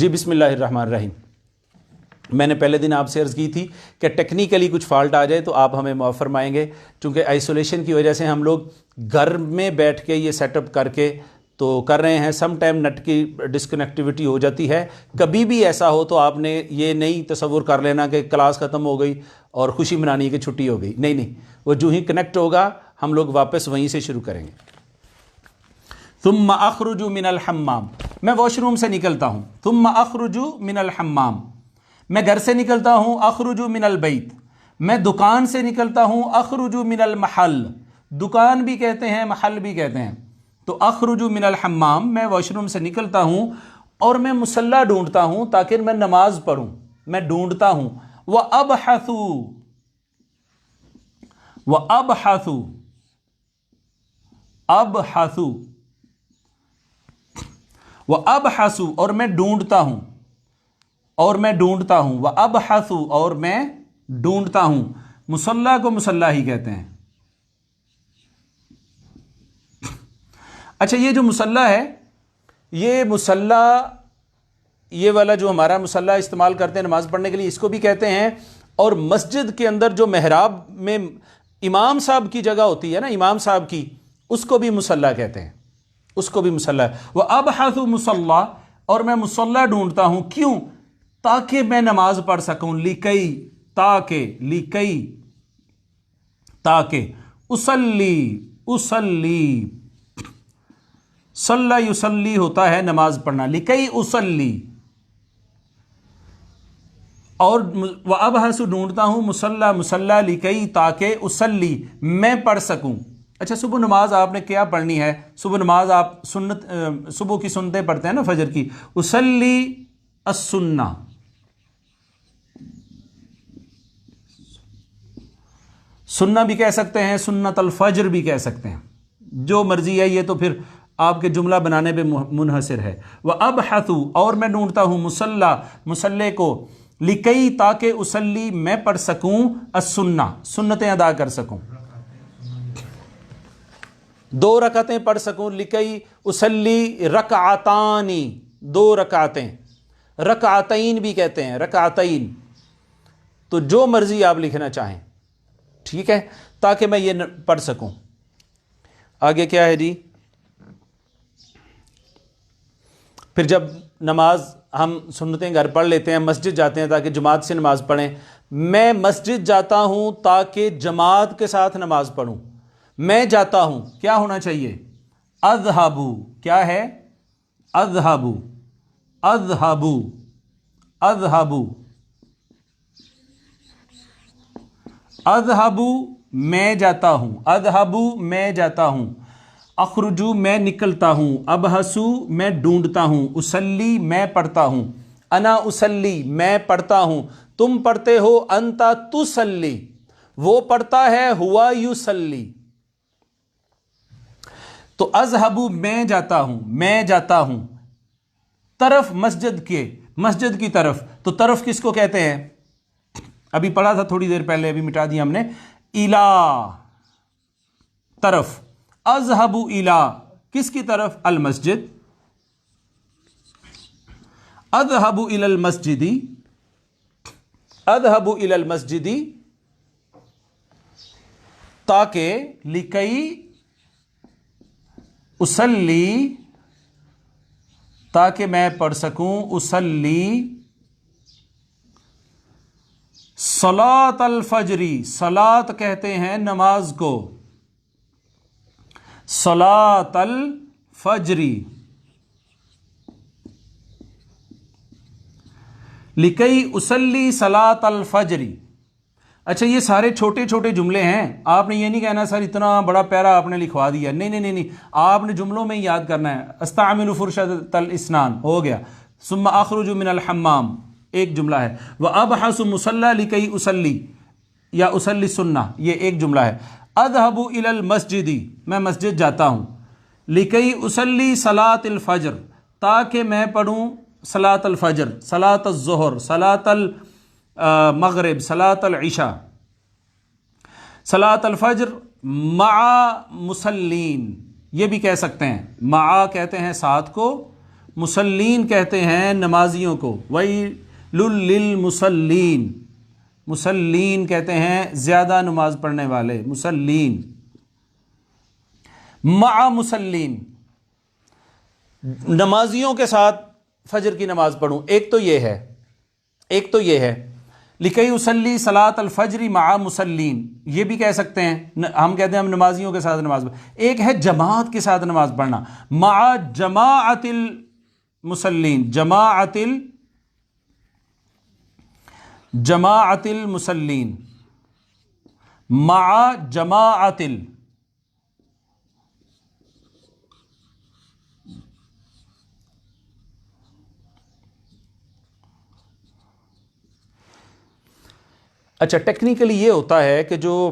جی بسم اللہ الرحمن الرحیم. میں نے پہلے دن آپ سے عرض کی تھی کہ ٹیکنیکلی کچھ فالٹ آ جائے تو آپ ہمیں معاف فرمائیں گے، چونکہ آئسولیشن کی وجہ سے ہم لوگ گھر میں بیٹھ کے یہ سیٹ اپ کر کے تو کر رہے ہیں. سم ٹائم نیٹ کی ڈسکنیکٹیوٹی ہو جاتی ہے. کبھی بھی ایسا ہو تو آپ نے یہ نہیں تصور کر لینا کہ کلاس ختم ہو گئی اور خوشی منانی ہے کہ چھٹی ہو گئی. نہیں، وہ جو ہی کنیکٹ ہوگا ہم لوگ واپس وہیں سے شروع کریں گے. ثم اخرج من الحمام، میں واش روم سے نکلتا ہوں. ثم اخرج من الحمام، میں گھر سے نکلتا ہوں. اخرج من البیت، میں دکان سے نکلتا ہوں. اخرج من المحل، دکان بھی کہتے ہیں محل بھی کہتے ہیں. تو اخرج من الحمام، میں واش روم سے نکلتا ہوں اور میں مصلی ڈھونڈتا ہوں تاکہ میں نماز پڑھوں. میں ڈھونڈتا ہوں. وابحث، وابحث، ابحث، وابحث، اور میں ڈھونڈتا ہوں، اور میں ڈھونڈتا ہوں. وابحث، اور میں ڈھونڈتا ہوں. مصلی کو مصلی ہی کہتے ہیں. اچھا، یہ جو مصلی ہے، یہ مصلی، یہ والا جو ہمارا مصلی استعمال کرتے ہیں نماز پڑھنے کے لیے، اس کو بھی کہتے ہیں. اور مسجد کے اندر جو محراب میں امام صاحب کی جگہ ہوتی ہے نا، امام صاحب کی، اس کو بھی مصلی کہتے ہیں. اس کو بھی مصلی. وابحث مصلی، اور میں مصلی ڈھونڈتا ہوں. کیوں؟ تاکہ میں نماز پڑھ سکوں. لکئی، تاکہ، لکئی، تاکہ. اصلی، اصلی، صلی یصلی ہوتا ہے نماز پڑھنا. لکئی اصلی. اور وابحث ڈھونڈتا ہوں. مصلی، مصلی، لکئی، تاکہ اصلی، میں پڑھ سکوں. اچھا، صبح نماز آپ نے کیا پڑھنی ہے؟ صبح نماز آپ سنت، صبح کی سنتیں پڑھتے ہیں نا فجر کی. اصلی السنہ، سنہ بھی کہہ سکتے ہیں، سنت الفجر بھی کہہ سکتے ہیں، جو مرضی ہے. یہ تو پھر آپ کے جملہ بنانے پہ منحصر ہے. وابحث، اور میں ڈھونڈتا ہوں. مصلی، مصلی کو. لکئی، تاکہ اصلی، میں پڑھ سکوں. السنہ، سنتیں ادا کر سکوں، 2 رکعتیں پڑھ سکوں. لکئی اصلی رکعتانی، 2 رکعتیں. رکعتین بھی کہتے ہیں، رکعتین. تو جو مرضی آپ لکھنا چاہیں، ٹھیک ہے، تاکہ میں یہ پڑھ سکوں. آگے کیا ہے جی؟ پھر جب نماز ہم سنتیں گھر پڑھ لیتے ہیں، مسجد جاتے ہیں تاکہ جماعت سے نماز پڑھیں. میں مسجد جاتا ہوں تاکہ جماعت کے ساتھ نماز پڑھوں. میں جاتا ہوں، کیا ہونا چاہیے؟ اذهب، کیا ہے؟ اذهب، اذهب، اذهب، اذهب، میں جاتا ہوں. اذهب، میں جاتا ہوں. اخرج، میں نکلتا ہوں. ابحث، میں ڈھونڈتا ہوں. اصلی، میں پڑھتا ہوں. انا اصلی، میں پڑھتا ہوں. تم پڑھتے ہو. انت تصلی، وہ پڑھتا ہے. ہوا یصلی. تو اذهب، میں جاتا ہوں، میں جاتا ہوں. طرف مسجد کے، مسجد کی طرف. تو طرف کس کو کہتے ہیں؟ ابھی پڑھا تھا تھوڑی دیر پہلے، ابھی مٹا دیا ہم نے. الا، طرف. اذهب الا، کس کی طرف؟ المسجد. اذهب الى المسجد، اذهب الى المسجد، تاکہ لکئی اصلی، تاکہ میں پڑھ سکوں. اصلی صلاۃ الفجری، صلاۃ کہتے ہیں نماز کو. صلاۃ الفجری. لکئی اصلی صلاۃ الفجری. اچھا، یہ سارے چھوٹے چھوٹے جملے ہیں. آپ نے یہ نہیں کہنا سر اتنا بڑا پیرا آپ نے لکھوا دیا. نہیں نہیں نہیں، آپ نے جملوں میں یاد کرنا ہے. استعمل فرشۃ الاسنان ہو گیا. ثم اخرج من الحمام ایک جملہ ہے. وابحث مصلی لکئی اصلی یا اصلی السنہ، یہ ایک جملہ ہے. اذهب الى المسجد، میں مسجد جاتا ہوں. لکئی اصلی صلاۃ الفجر، تاکہ میں پڑھوں صلاۃ الفجر، صلاۃ الظہر، صلاۃ المغرب، صلاۃ العشاء. صلاۃ الفجر مع مسلین، یہ بھی کہہ سکتے ہیں. مع کہتے ہیں ساتھ کو، مسلین کہتے ہیں نمازیوں کو، ویل للمصلین، مسلین کہتے ہیں زیادہ نماز پڑھنے والے، مسلین۔ مع مسلین، نمازیوں کے ساتھ فجر کی نماز پڑھوں، ایک تو یہ ہے لکی یصلی صلاۃ الفجر مع مسلین، یہ بھی کہہ سکتے ہیں، ہم کہتے ہیں ہم نمازیوں کے ساتھ نماز پڑھیں۔ ایک ہے جماعت کے ساتھ نماز پڑھنا، مع جماعت المسلین، جماعت المسلین، مع جماعت اچھا ٹیکنیکلی یہ ہوتا ہے کہ جو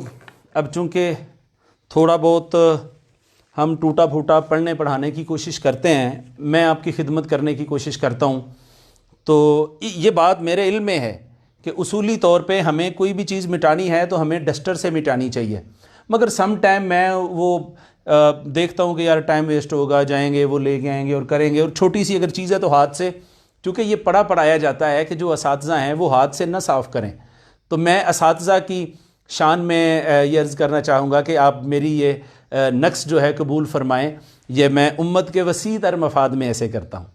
اب چونکہ تھوڑا بہت ہم ٹوٹا پھوٹا پڑھنے پڑھانے کی کوشش کرتے ہیں، میں آپ کی خدمت کرنے کی کوشش کرتا ہوں، تو یہ بات میرے علم میں ہے کہ اصولی طور پہ ہمیں کوئی بھی چیز مٹانی ہے تو ہمیں ڈسٹر سے مٹانی چاہیے، مگر سم ٹائم میں وہ دیکھتا ہوں کہ یار ٹائم ویسٹ ہوگا، جائیں گے وہ لے کے آئیں گے اور کریں گے، اور چھوٹی سی اگر چیز ہے تو ہاتھ سے، چونکہ یہ پڑھایا جاتا ہے کہ جو اساتذہ ہیں وہ ہاتھ سے نہ صاف کریں، تو میں اساتذہ کی شان میں یہ عرض کرنا چاہوں گا کہ آپ میری یہ نقص جو ہے قبول فرمائیں، یہ میں امت کے وسیع تر مفاد میں ایسے کرتا ہوں۔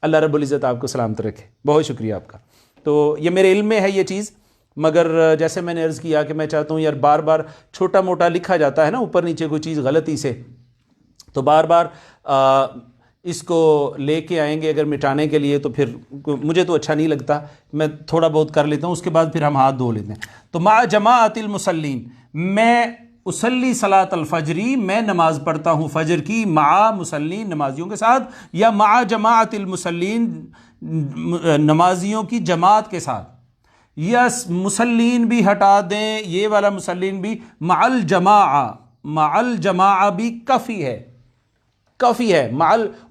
اللہ رب العزت آپ کو سلامت رکھے، بہت شکریہ آپ کا۔ تو یہ میرے علم میں ہے یہ چیز، مگر جیسے میں نے عرض کیا کہ میں چاہتا ہوں یار بار بار چھوٹا موٹا لکھا جاتا ہے نا اوپر نیچے کوئی چیز غلطی سے، تو بار بار اس کو لے کے آئیں گے اگر مٹانے کے لیے تو پھر مجھے تو اچھا نہیں لگتا، میں تھوڑا بہت کر لیتا ہوں، اس کے بعد پھر ہم ہاتھ دھو لیتے ہیں۔ تو مع جماعت المصلین، میں اصلی صلاۃ الفجری، میں نماز پڑھتا ہوں فجر کی، مع مسلین نمازیوں کے ساتھ، یا مع جماعت المصلین نمازیوں کی جماعت کے ساتھ، یا مسلین بھی ہٹا دیں، یہ والا مسلین بھی، مع الجماعہ بھی کافی ہے،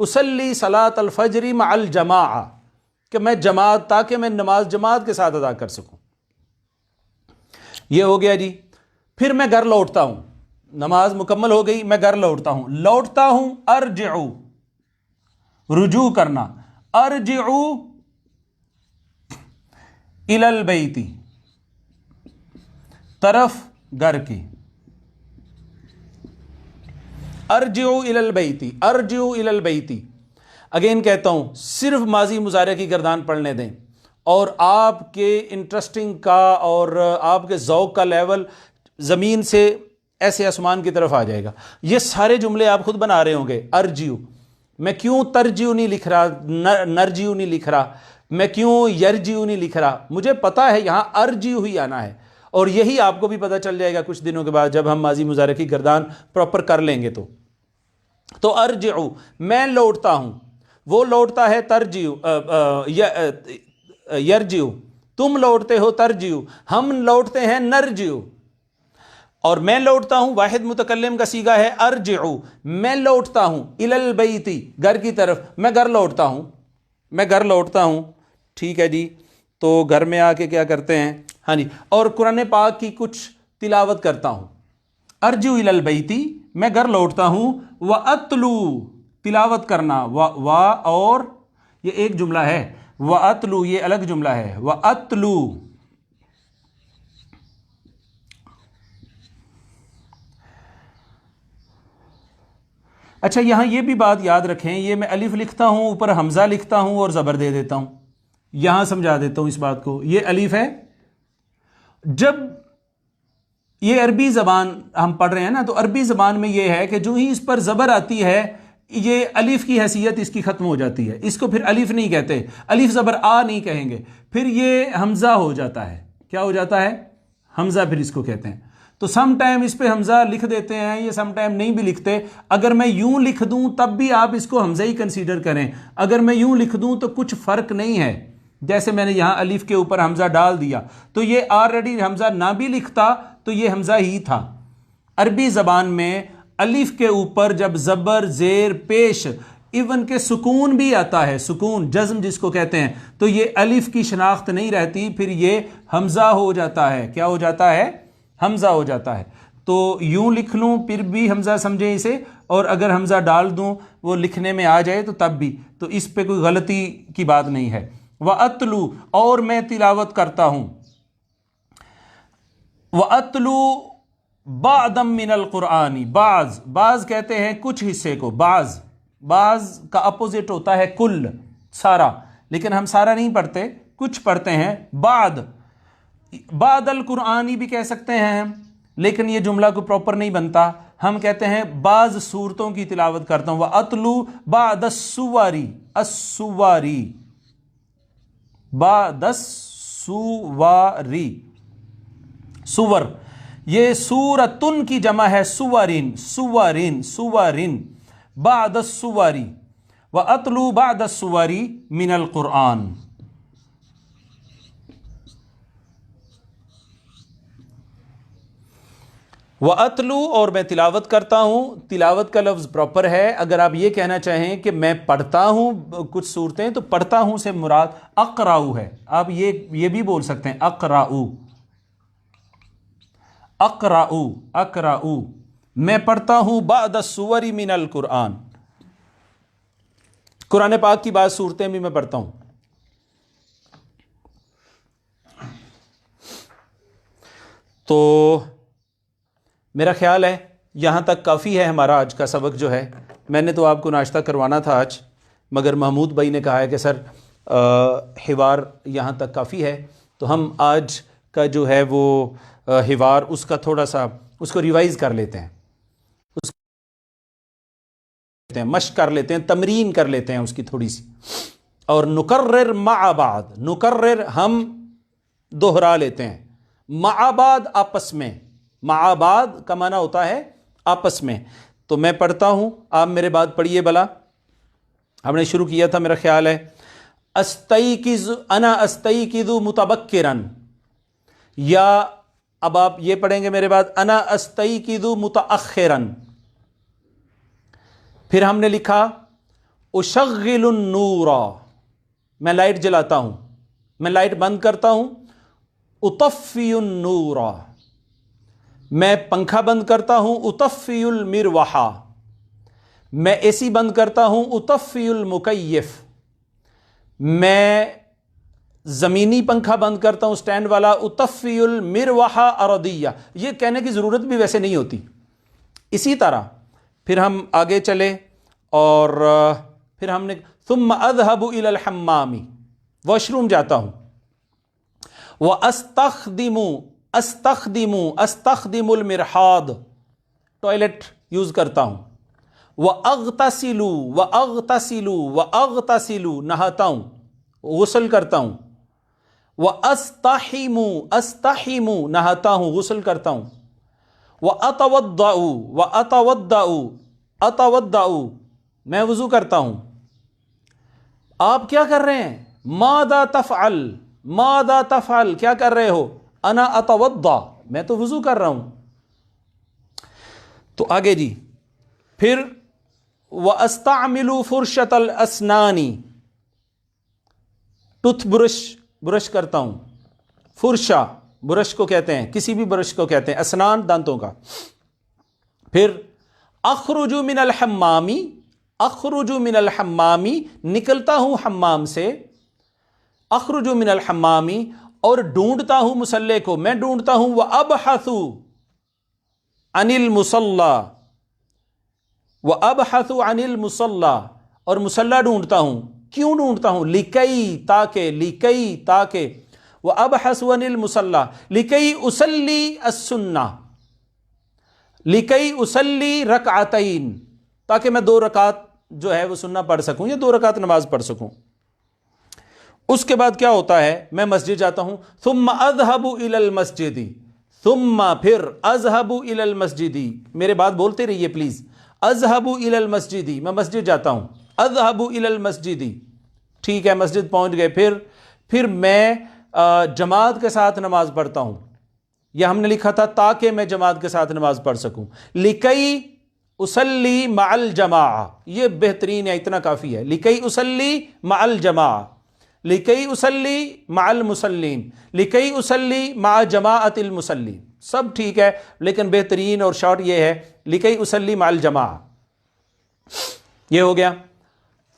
اصلی صلاۃ الفجر مع الجماعہ، کہ میں جماعت، تاکہ میں نماز جماعت کے ساتھ ادا کر سکوں۔ یہ ہو گیا جی۔ پھر میں گھر لوٹتا ہوں، نماز مکمل ہو گئی، میں گھر لوٹتا ہوں، ارجعو، رجوع کرنا، ارجعو الی البیت، طرف گھر کی، ارجعو الی البیت، ارجعو الی البیت، اگین کہتا ہوں صرف ماضی مضارع کی گردان پڑھنے دیں، اور آپ کے انٹرسٹنگ کا اور آپ کے ذوق کا لیول زمین سے ایسے آسمان کی طرف آ جائے گا۔ یہ سارے جملے آپ خود بنا رہے ہوں گے، ارجیو، میں کیوں ترجیو نہیں لکھ رہا، نرجیو نہیں لکھ رہا، میں کیوں یرجیو نہیں لکھ رہا، مجھے پتا ہے یہاں ارجیو ہی آنا ہے، اور یہی آپ کو بھی پتہ چل جائے گا کچھ دنوں کے بعد جب ہم ماضی مضارع کی گردان پراپر کر لیں گے۔ تو ارجعو، میں لوٹتا ہوں، وہ لوٹتا ہے ترجیو، یرجیو، تم لوٹتے ہو ترجیو، ہم لوٹتے ہیں نرجیو، اور میں لوٹتا ہوں، واحد متکلم کا صیغہ ہے ارجعو، میں لوٹتا ہوں، الی البیت، گھر کی طرف، میں گھر لوٹتا ہوں، ٹھیک ہے جی۔ تو گھر میں آ کے کیا کرتے ہیں، ہاں جی، اور قرآن پاک کی کچھ تلاوت کرتا ہوں، ارجو الی البیت، میں گھر لوٹتا ہوں، وَأَتْلُو، تلاوت کرنا، اور یہ ایک جملہ ہے، وَأَتْلُو یہ الگ جملہ ہے، وَأَتْلُو، اچھا یہاں یہ بھی بات یاد رکھیں، یہ میں الف لکھتا ہوں، اوپر حمزہ لکھتا ہوں اور زبر دے دیتا ہوں، یہاں سمجھا دیتا ہوں اس بات کو، یہ الف ہے، جب یہ عربی زبان ہم پڑھ رہے ہیں نا، تو عربی زبان میں یہ ہے کہ جو ہی اس پر زبر آتی ہے، یہ الف کی حیثیت اس کی ختم ہو جاتی ہے، اس کو پھر الف نہیں کہتے، الف زبر آ نہیں کہیں گے، پھر یہ حمزہ ہو جاتا ہے، کیا ہو جاتا ہے، حمزہ، پھر اس کو کہتے ہیں۔ تو سم ٹائم اس پہ حمزہ لکھ دیتے ہیں، یہ سم ٹائم نہیں بھی لکھتے، اگر میں یوں لکھ دوں تب بھی آپ اس کو حمزہ ہی کنسیڈر کریں، اگر میں یوں لکھ دوں تو کچھ فرق نہیں ہے، جیسے میں نے یہاں الف کے اوپر حمزہ ڈال دیا تو یہ آلریڈی حمزہ نہ بھی لکھتا تو یہ حمزہ ہی تھا۔ عربی زبان میں الف کے اوپر جب زبر، زیر، پیش، ایون کہ سکون بھی آتا ہے، سکون، جزم جس کو کہتے ہیں، تو یہ الف کی شناخت نہیں رہتی، پھر یہ حمزہ ہو جاتا ہے، کیا ہو جاتا ہے، حمزہ ہو جاتا ہے۔ تو یوں لکھ لوں پھر بھی حمزہ سمجھیں اسے، اور اگر حمزہ ڈال دوں وہ لکھنے میں آ جائے تو تب بھی، تو اس پہ کوئی غلطی کی بات نہیں ہے۔ وَأَتْلُو، اور میں تلاوت کرتا ہوں، وَأَتْلُو بَعْضًا مِّنَ الْقُرْآنِ، بعض کہتے ہیں کچھ حصے کو، بعض کا اپوزٹ ہوتا ہے کل، سارا، لیکن ہم سارا نہیں پڑھتے، کچھ پڑھتے ہیں۔ بعد القرآنی بھی کہہ سکتے ہیں ہم، لیکن یہ جملہ کو پراپر نہیں بنتا، ہم کہتے ہیں بعض صورتوں کی تلاوت کرتا ہوں۔ وَأَتْلُو بَعْضَ السُّوَارِ، بعض السُّوَارِ، سور، یہ سورتن کی جمع ہے سورن، بعد السور، وَأَتْلُو بَعْضَ السُّوَارِ مِنَ الْقُرْآنِ۔ وَأَتْلُو، اور میں تلاوت کرتا ہوں، تلاوت کا لفظ پراپر ہے۔ اگر آپ یہ کہنا چاہیں کہ میں پڑھتا ہوں کچھ صورتیں، تو پڑھتا ہوں سے مراد اقرأ ہے، آپ یہ بھی بول سکتے ہیں اقرأ، میں پڑھتا ہوں بعد السور من القرآن، قرآن پاک کی بعض صورتیں بھی میں پڑھتا ہوں۔ تو میرا خیال ہے یہاں تک کافی ہے ہمارا آج کا سبق جو ہے۔ میں نے تو آپ کو ناشتہ کروانا تھا آج، مگر محمود بھائی نے کہا ہے کہ سر حوار یہاں تک کافی ہے، تو ہم آج کا جو ہے وہ حوار اس کا تھوڑا سا اس کو ریوائز کر لیتے ہیں، مشق کر لیتے ہیں، تمرین کر لیتے ہیں اس کی تھوڑی سی، اور نکرر مع بعض، نکرر ہم دوہرا لیتے ہیں، مع بعض آپس میں، مع بعض کا معنی ہوتا ہے آپس میں۔ تو میں پڑھتا ہوں، آپ میرے بعد پڑھیے بلا۔ ہم نے شروع کیا تھا میرا خیال ہے انا استیقظ متبکرا، یا اب آپ یہ پڑھیں گے میرے بعد انا استیقظ متاخرا۔ پھر ہم نے لکھا اشغل النور، میں لائٹ جلاتا ہوں، میں لائٹ بند کرتا ہوں، اطفی النور، میں پنکھا بند کرتا ہوں، اطفی المروح، میں اے سی بند کرتا ہوں، اطفی المکیف، میں زمینی پنکھا بند کرتا ہوں سٹینڈ والا، اطفی المروح ارضیہ۔ یہ کہنے کی ضرورت بھی ویسے نہیں ہوتی۔ اسی طرح پھر ہم آگے چلے اور پھر ہم نے ثم اذهب الى الحمام، واش روم جاتا ہوں، استخدم المرحاض، ٹوائلٹ یوز کرتا ہوں، واغتسل، نہاتا ہوں، غسل کرتا ہوں، استحم، نہاتا ہوں، غسل کرتا ہوں، اتودع، میں وضو کرتا ہوں۔ آپ کیا کر رہے ہیں؟ ماذا تفعل، کیا کر رہے ہو؟ انا اتوضا، میں تو وضو کر رہا ہوں۔ تو آگے جی، پھر واستعمل فرشۃ الاسنان، ٹوتھ برش کرتا ہوں، فرشہ برش کو کہتے ہیں، کسی بھی برش کو کہتے ہیں، اسنان دانتوں کا۔ پھر اخرج من الحمام، نکلتا ہوں حمام سے، اخرج من الحمام، اور ڈھونڈتا ہوں مصلی کو، میں ڈھونڈتا ہوں، وابحث عن المصلی، اور مصلی ڈھونڈتا ہوں، کیوں ڈھونڈتا ہوں؟ لکی، تاکہ، وابحث عن المصلی لکی اصلی السنہ، لکی اصلی رکعتین، تاکہ میں 2 رکعت جو ہے وہ سنہ پڑھ سکوں، یا 2 رکعت نماز پڑھ سکوں۔ اس کے بعد کیا ہوتا ہے؟ میں مسجد جاتا ہوں، ثم اذهب الى المسجد، ثم پھر اذهب الى المسجد، میرے بات بولتے رہیے پلیز، اذهب الى المسجد، میں مسجد جاتا ہوں، اذهب الى المسجد، ٹھیک ہے، مسجد پہنچ گئے۔ پھر میں جماعت کے ساتھ نماز پڑھتا ہوں، یا ہم نے لکھا تھا تاکہ میں جماعت کے ساتھ نماز پڑھ سکوں، لکی اصلی مع الجماعہ، یہ بہترین ہے، اتنا کافی ہے، لکی اصلی مع الجماعہ، لکی اصلی مع المصلین، لکی اصلی مع جماعت المصلین، سب ٹھیک ہے، لیکن بہترین اور شارٹ یہ ہے لکی اصلی مع الجماعہ۔ یہ ہو گیا.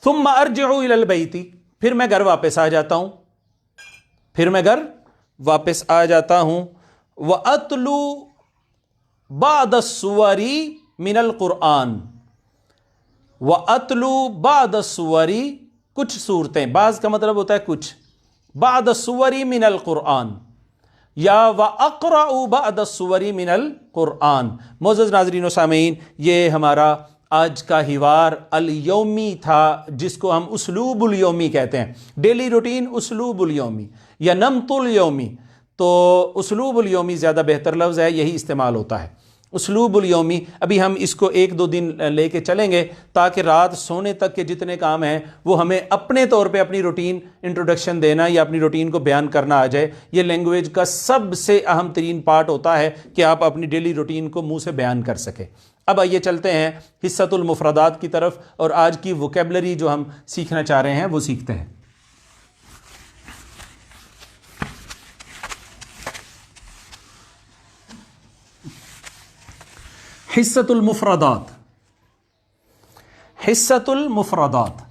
ثم ارجع الى البیت، پھر میں گھر واپس آ جاتا ہوں، پھر میں گھر واپس آ جاتا ہوں. وَأَتْلُو بَعْضَ السُّوَرِ مِنَ الْقُرْآنِ، وَأَتْلُو بَعْضَ السُّوَرِ، کچھ صورتیں، بعض کا مطلب ہوتا ہے کچھ، بعض السُّوَرِ مِنَ الْقُرْآنِ یا وَأَقْرَأُ بَعْضَ السُّوَرِ مِنَ الْقُرْآنِ. معزز ناظرین و سامعین، یہ ہمارا آج کا حوار الیومی تھا، جس کو ہم اسلوب الیومی کہتے ہیں، ڈیلی روٹین اسلوب الیومی یا نمط الیومی. تو اسلوب الیومی زیادہ بہتر لفظ ہے، یہی استعمال ہوتا ہے اسلوب الیومی. ابھی ہم اس کو 1-2 دن لے کے چلیں گے تاکہ رات سونے تک کے جتنے کام ہیں وہ ہمیں اپنے طور پہ اپنی روٹین انٹروڈکشن دینا یا اپنی روٹین کو بیان کرنا آ جائے. یہ لینگویج کا سب سے اہم ترین پارٹ ہوتا ہے کہ آپ اپنی ڈیلی روٹین کو منہ سے بیان کر سکیں. اب آئیے چلتے ہیں حصۃ المفردات کی طرف، اور آج کی ووکیبلری جو ہم سیکھنا چاہ رہے ہیں وہ سیکھتے ہیں. حصۃ المفردات. حصۃ المفردات،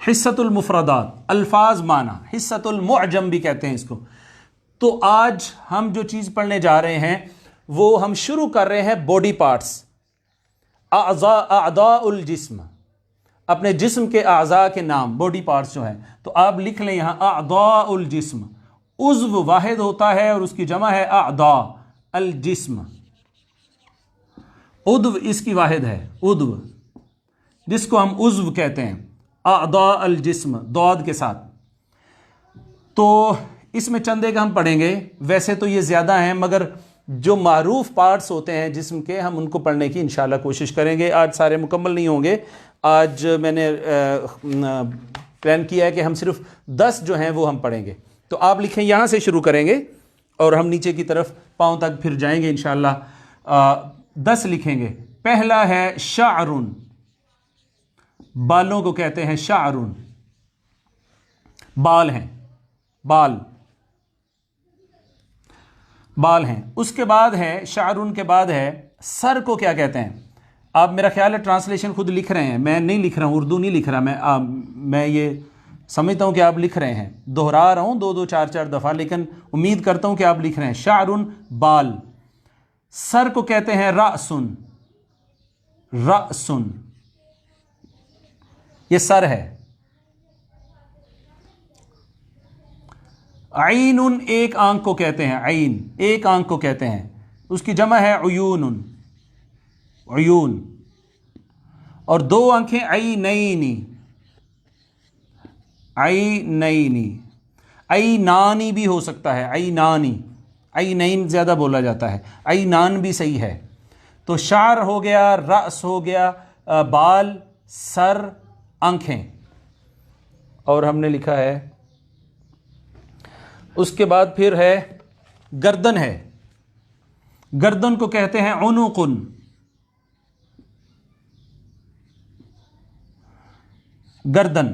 حصۃ المفردات، الفاظ معنی، حصۃ المعجم بھی کہتے ہیں اس کو. تو آج ہم جو چیز پڑھنے جا رہے ہیں وہ ہم شروع کر رہے ہیں باڈی پارٹس، اعضاء الجسم، اپنے جسم کے اعضاء کے نام، باڈی پارٹس جو ہیں. تو آپ لکھ لیں یہاں اعضاء الجسم. عضو واحد ہوتا ہے اور اس کی جمع ہے اعضاء. الجسم، عضو اس کی واحد ہے، عضو جس کو ہم عضو کہتے ہیں. اعضاء الجسم ضاد کے ساتھ. تو اس میں چند ایک ہم پڑھیں گے، ویسے تو یہ زیادہ ہیں مگر جو معروف پارٹس ہوتے ہیں جسم کے ہم ان کو پڑھنے کی انشاءاللہ کوشش کریں گے. آج سارے مکمل نہیں ہوں گے، آج میں نے پلان کیا ہے کہ ہم صرف 10 جو ہیں وہ ہم پڑھیں گے. تو آپ لکھیں، یہاں سے شروع کریں گے اور ہم نیچے کی طرف پاؤں تک پھر جائیں گے انشاءاللہ. 10 لکھیں گے. پہلا ہے شعر، بالوں کو کہتے ہیں شعر، بال ہیں، بال بال ہیں. اس کے بعد ہے شعر، کے بعد ہے سر کو کیا کہتے ہیں؟ آپ میرا خیال ہے ٹرانسلیشن خود لکھ رہے ہیں، میں نہیں لکھ رہا ہوں، اردو نہیں لکھ رہا میں یہ سمجھتا ہوں کہ آپ لکھ رہے ہیں، دہرا رہا ہوں 2-2 4-4 دفعہ، لیکن امید کرتا ہوں کہ آپ لکھ رہے ہیں. شعر بال. سر کو کہتے ہیں رأسن، رأسن یہ سر ہے. عین ایک آنکھ کو کہتے ہیں، عین ایک آنکھ کو کہتے ہیں، اس کی جمع ہے عیون، عیون. اور 2 آنکھیں عینین، عینین. عینانی بھی ہو سکتا ہے، عینانی، عینین زیادہ بولا جاتا ہے، عینان بھی صحیح ہے. تو شعر ہو گیا، رأس ہو گیا، بال، سر، آنکھیں. اور ہم نے لکھا ہے اس کے بعد پھر ہے گردن ہے. گردن کو کہتے ہیں عنقن، گردن،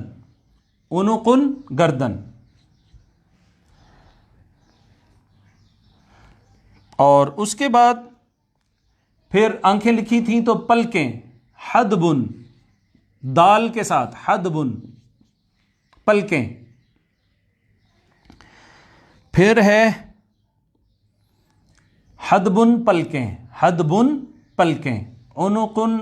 عنقن گردن. اور اس کے بعد پھر آنکھیں لکھی تھیں تو پلکیں، حدبن، دال کے ساتھ حدبن، پلکیں. پھر ہے حدبن پلکیں، حدبن پلکیں، عنقن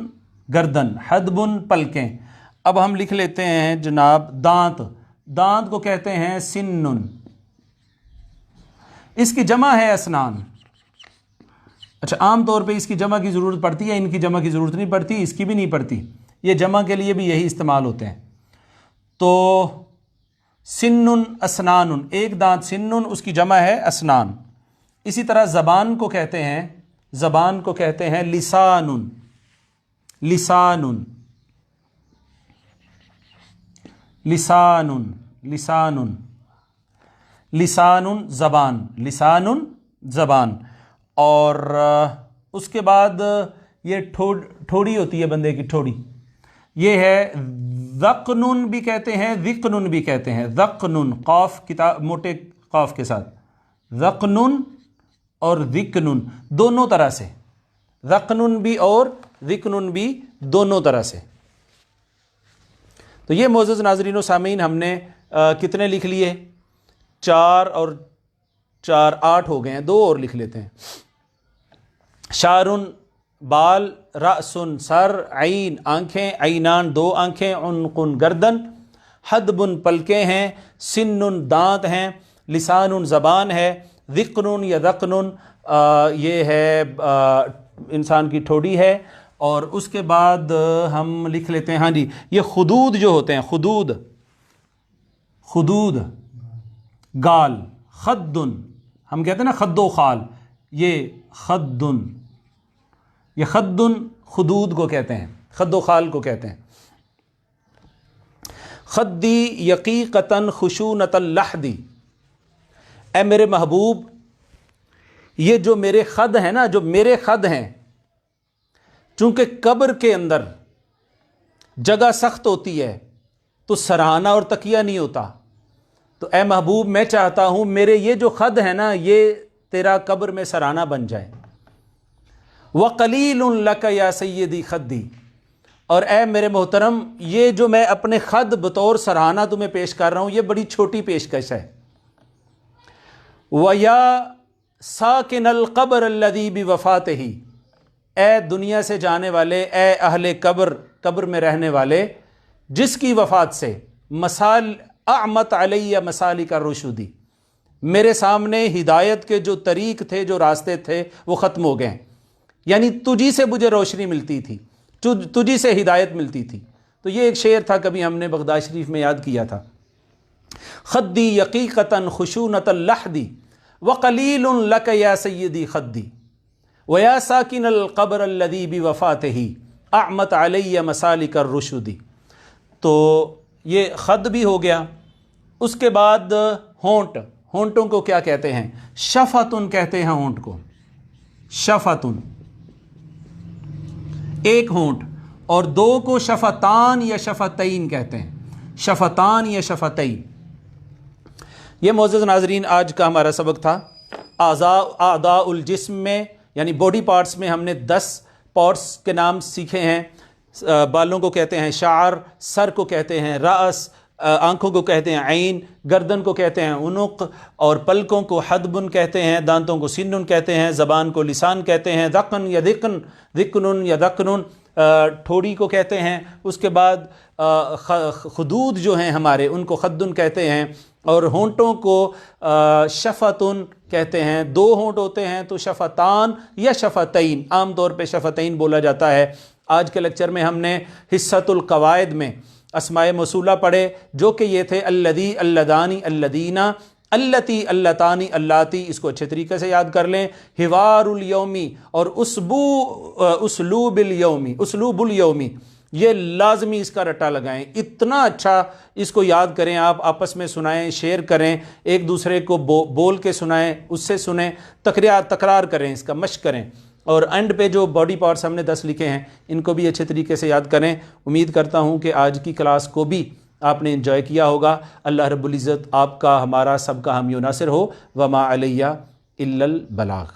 گردن، حدبن پلکیں. اب ہم لکھ لیتے ہیں جناب دانت. دانت کو کہتے ہیں سنن، اس کی جمع ہے اسنان. اچھا، عام طور پہ اس کی جمع کی ضرورت پڑتی ہے، ان کی جمع کی ضرورت نہیں پڑتی، اس کی بھی نہیں پڑتی، یہ جمع کے لیے بھی یہی استعمال ہوتے ہیں. تو سنن اسنان، ایک دانت سنن، اس کی جمع ہے اسنان. اسی طرح زبان کو کہتے ہیں، زبان کو کہتے ہیں لسان، لسان، لسان، لسان، لسان زبان، لسان زبان. اور اس کے بعد یہ ٹھوڑی ہوتی ہے بندے کی، ٹھوڑی، یہ ہے ذقن بھی کہتے ہیں، ذقن بھی کہتے ہیں. ذقن قاف، کتاب موٹے قاف کے ساتھ، ذقنن اور ذکنن دونوں طرح سے، ذقنن بھی اور ذکنن بھی دونوں طرح سے۔ تو یہ معزز ناظرین و سامعین ہم نے کتنے لکھ لیے؟ 4 اور 4 8 ہو گئے ہیں، 2 اور لکھ لیتے ہیں۔ شعرن بال، رأسن سر، عین آنکھیں، عینان 2 آنکھیں، عنقن گردن، حدبن پلکیں ہیں، سنن دانت ہیں، لسان زبان ہے، ذقن یا ذقن یہ ہے انسان کی ٹھوڑی ہے، اور اس کے بعد ہم لکھ لیتے ہیں، ہاں جی یہ خدود جو ہوتے ہیں، خدود گال، خدن ہم کہتے ہیں نا خد و خال، یہ خدن، یہ خدن خدود کو کہتے ہیں، خد و خال کو کہتے ہیں۔ خدی یقیقتاً خشونۃ اللحدی، اے میرے محبوب یہ جو میرے خد ہیں نا، جو میرے خد ہیں، چونکہ قبر کے اندر جگہ سخت ہوتی ہے تو سرہانہ اور تکیہ نہیں ہوتا، تو اے محبوب میں چاہتا ہوں میرے یہ جو خد ہے نا یہ تیرا قبر میں سرہانہ بن جائے۔ وَقَلِيلٌ لَكَ يَا سَيِّدِي خَدِّي، اور اے میرے محترم یہ جو میں اپنے خد بطور سرہانہ تمہیں پیش کر رہا ہوں یہ بڑی چھوٹی پیشکش ہے۔ وَيَا سَاكِنَ الْقَبْرَ الَّذِي بِوَفَاتِهِ، اے دنیا سے جانے والے، اے اہل قبر، قبر میں رہنے والے جس کی وفات سے اعمت علیہ مسالک الرشدی، میرے سامنے ہدایت کے جو طریق تھے، جو راستے تھے وہ ختم ہو گئے، یعنی تجھی سے مجھے روشنی ملتی تھی، تجھی سے ہدایت ملتی تھی۔ تو یہ ایک شعر تھا، کبھی ہم نے بغداد شریف میں یاد کیا تھا۔ خدی یقیقتاً خشونۃ اللحدی وقلیل لک یا سیدی خدی ویا ساکن القبر الذی بوفاتہ اعمت علی مسالک الرشدی۔ تو یہ خد بھی ہو گیا۔ اس کے بعد ہونٹ، ہونٹوں کو کیا کہتے ہیں؟ شفتن کہتے ہیں ہونٹ کو، شفتن ایک ہونٹ، اور 2 کو شفتان یا شفتین کہتے ہیں، شفتان یا شفتین۔ یہ معزز ناظرین آج کا ہمارا سبق تھا۔ اعضاء الجسم میں یعنی باڈی پارٹس میں ہم نے 10 پارٹس کے نام سیکھے ہیں۔ بالوں کو کہتے ہیں شعر، سر کو کہتے ہیں رأس، آنکھوں کو کہتے ہیں عین، گردن کو کہتے ہیں عنق، اور پلکوں کو حدبن کہتے ہیں، دانتوں کو سنن کہتے ہیں، زبان کو لسان کہتے ہیں، ذقن یا ذقن یا ذقن ٹھوڑی کو کہتے ہیں۔ اس کے بعد خدود جو ہیں ہمارے ان کو خدن کہتے ہیں، اور ہونٹوں کو شفتن کہتے ہیں۔ 2 ہونٹ ہوتے ہیں تو شفتان یا شفتین، عام طور پہ شفتین بولا جاتا ہے۔ آج کے لیکچر میں ہم نے حصۃ القواعد میں اسماء موصولہ پڑھے، جو کہ یہ تھے الذی، اللذانی، اللذینا، اللتی، اللتانی، اللاتی، اس کو اچھے طریقے سے یاد کر لیں۔ حوار الیومی اور اسلوب الیومی، اسلوب الیومی، یہ لازمی اس کا رٹا لگائیں، اتنا اچھا اس کو یاد کریں، آپ آپس میں سنائیں، شیئر کریں، ایک دوسرے کو بول کے سنائیں، اس سے سنیں، تکرار کریں، اس کا مشق کریں، اور اینڈ پہ جو باڈی پارٹس ہم نے 10 لکھے ہیں ان کو بھی اچھے طریقے سے یاد کریں۔ امید کرتا ہوں کہ آج کی کلاس کو بھی آپ نے انجوائے کیا ہوگا۔ اللہ رب العزت آپ کا، ہمارا، سب کا حامی و ناصر ہو۔ وما علیہ الا البلاغ۔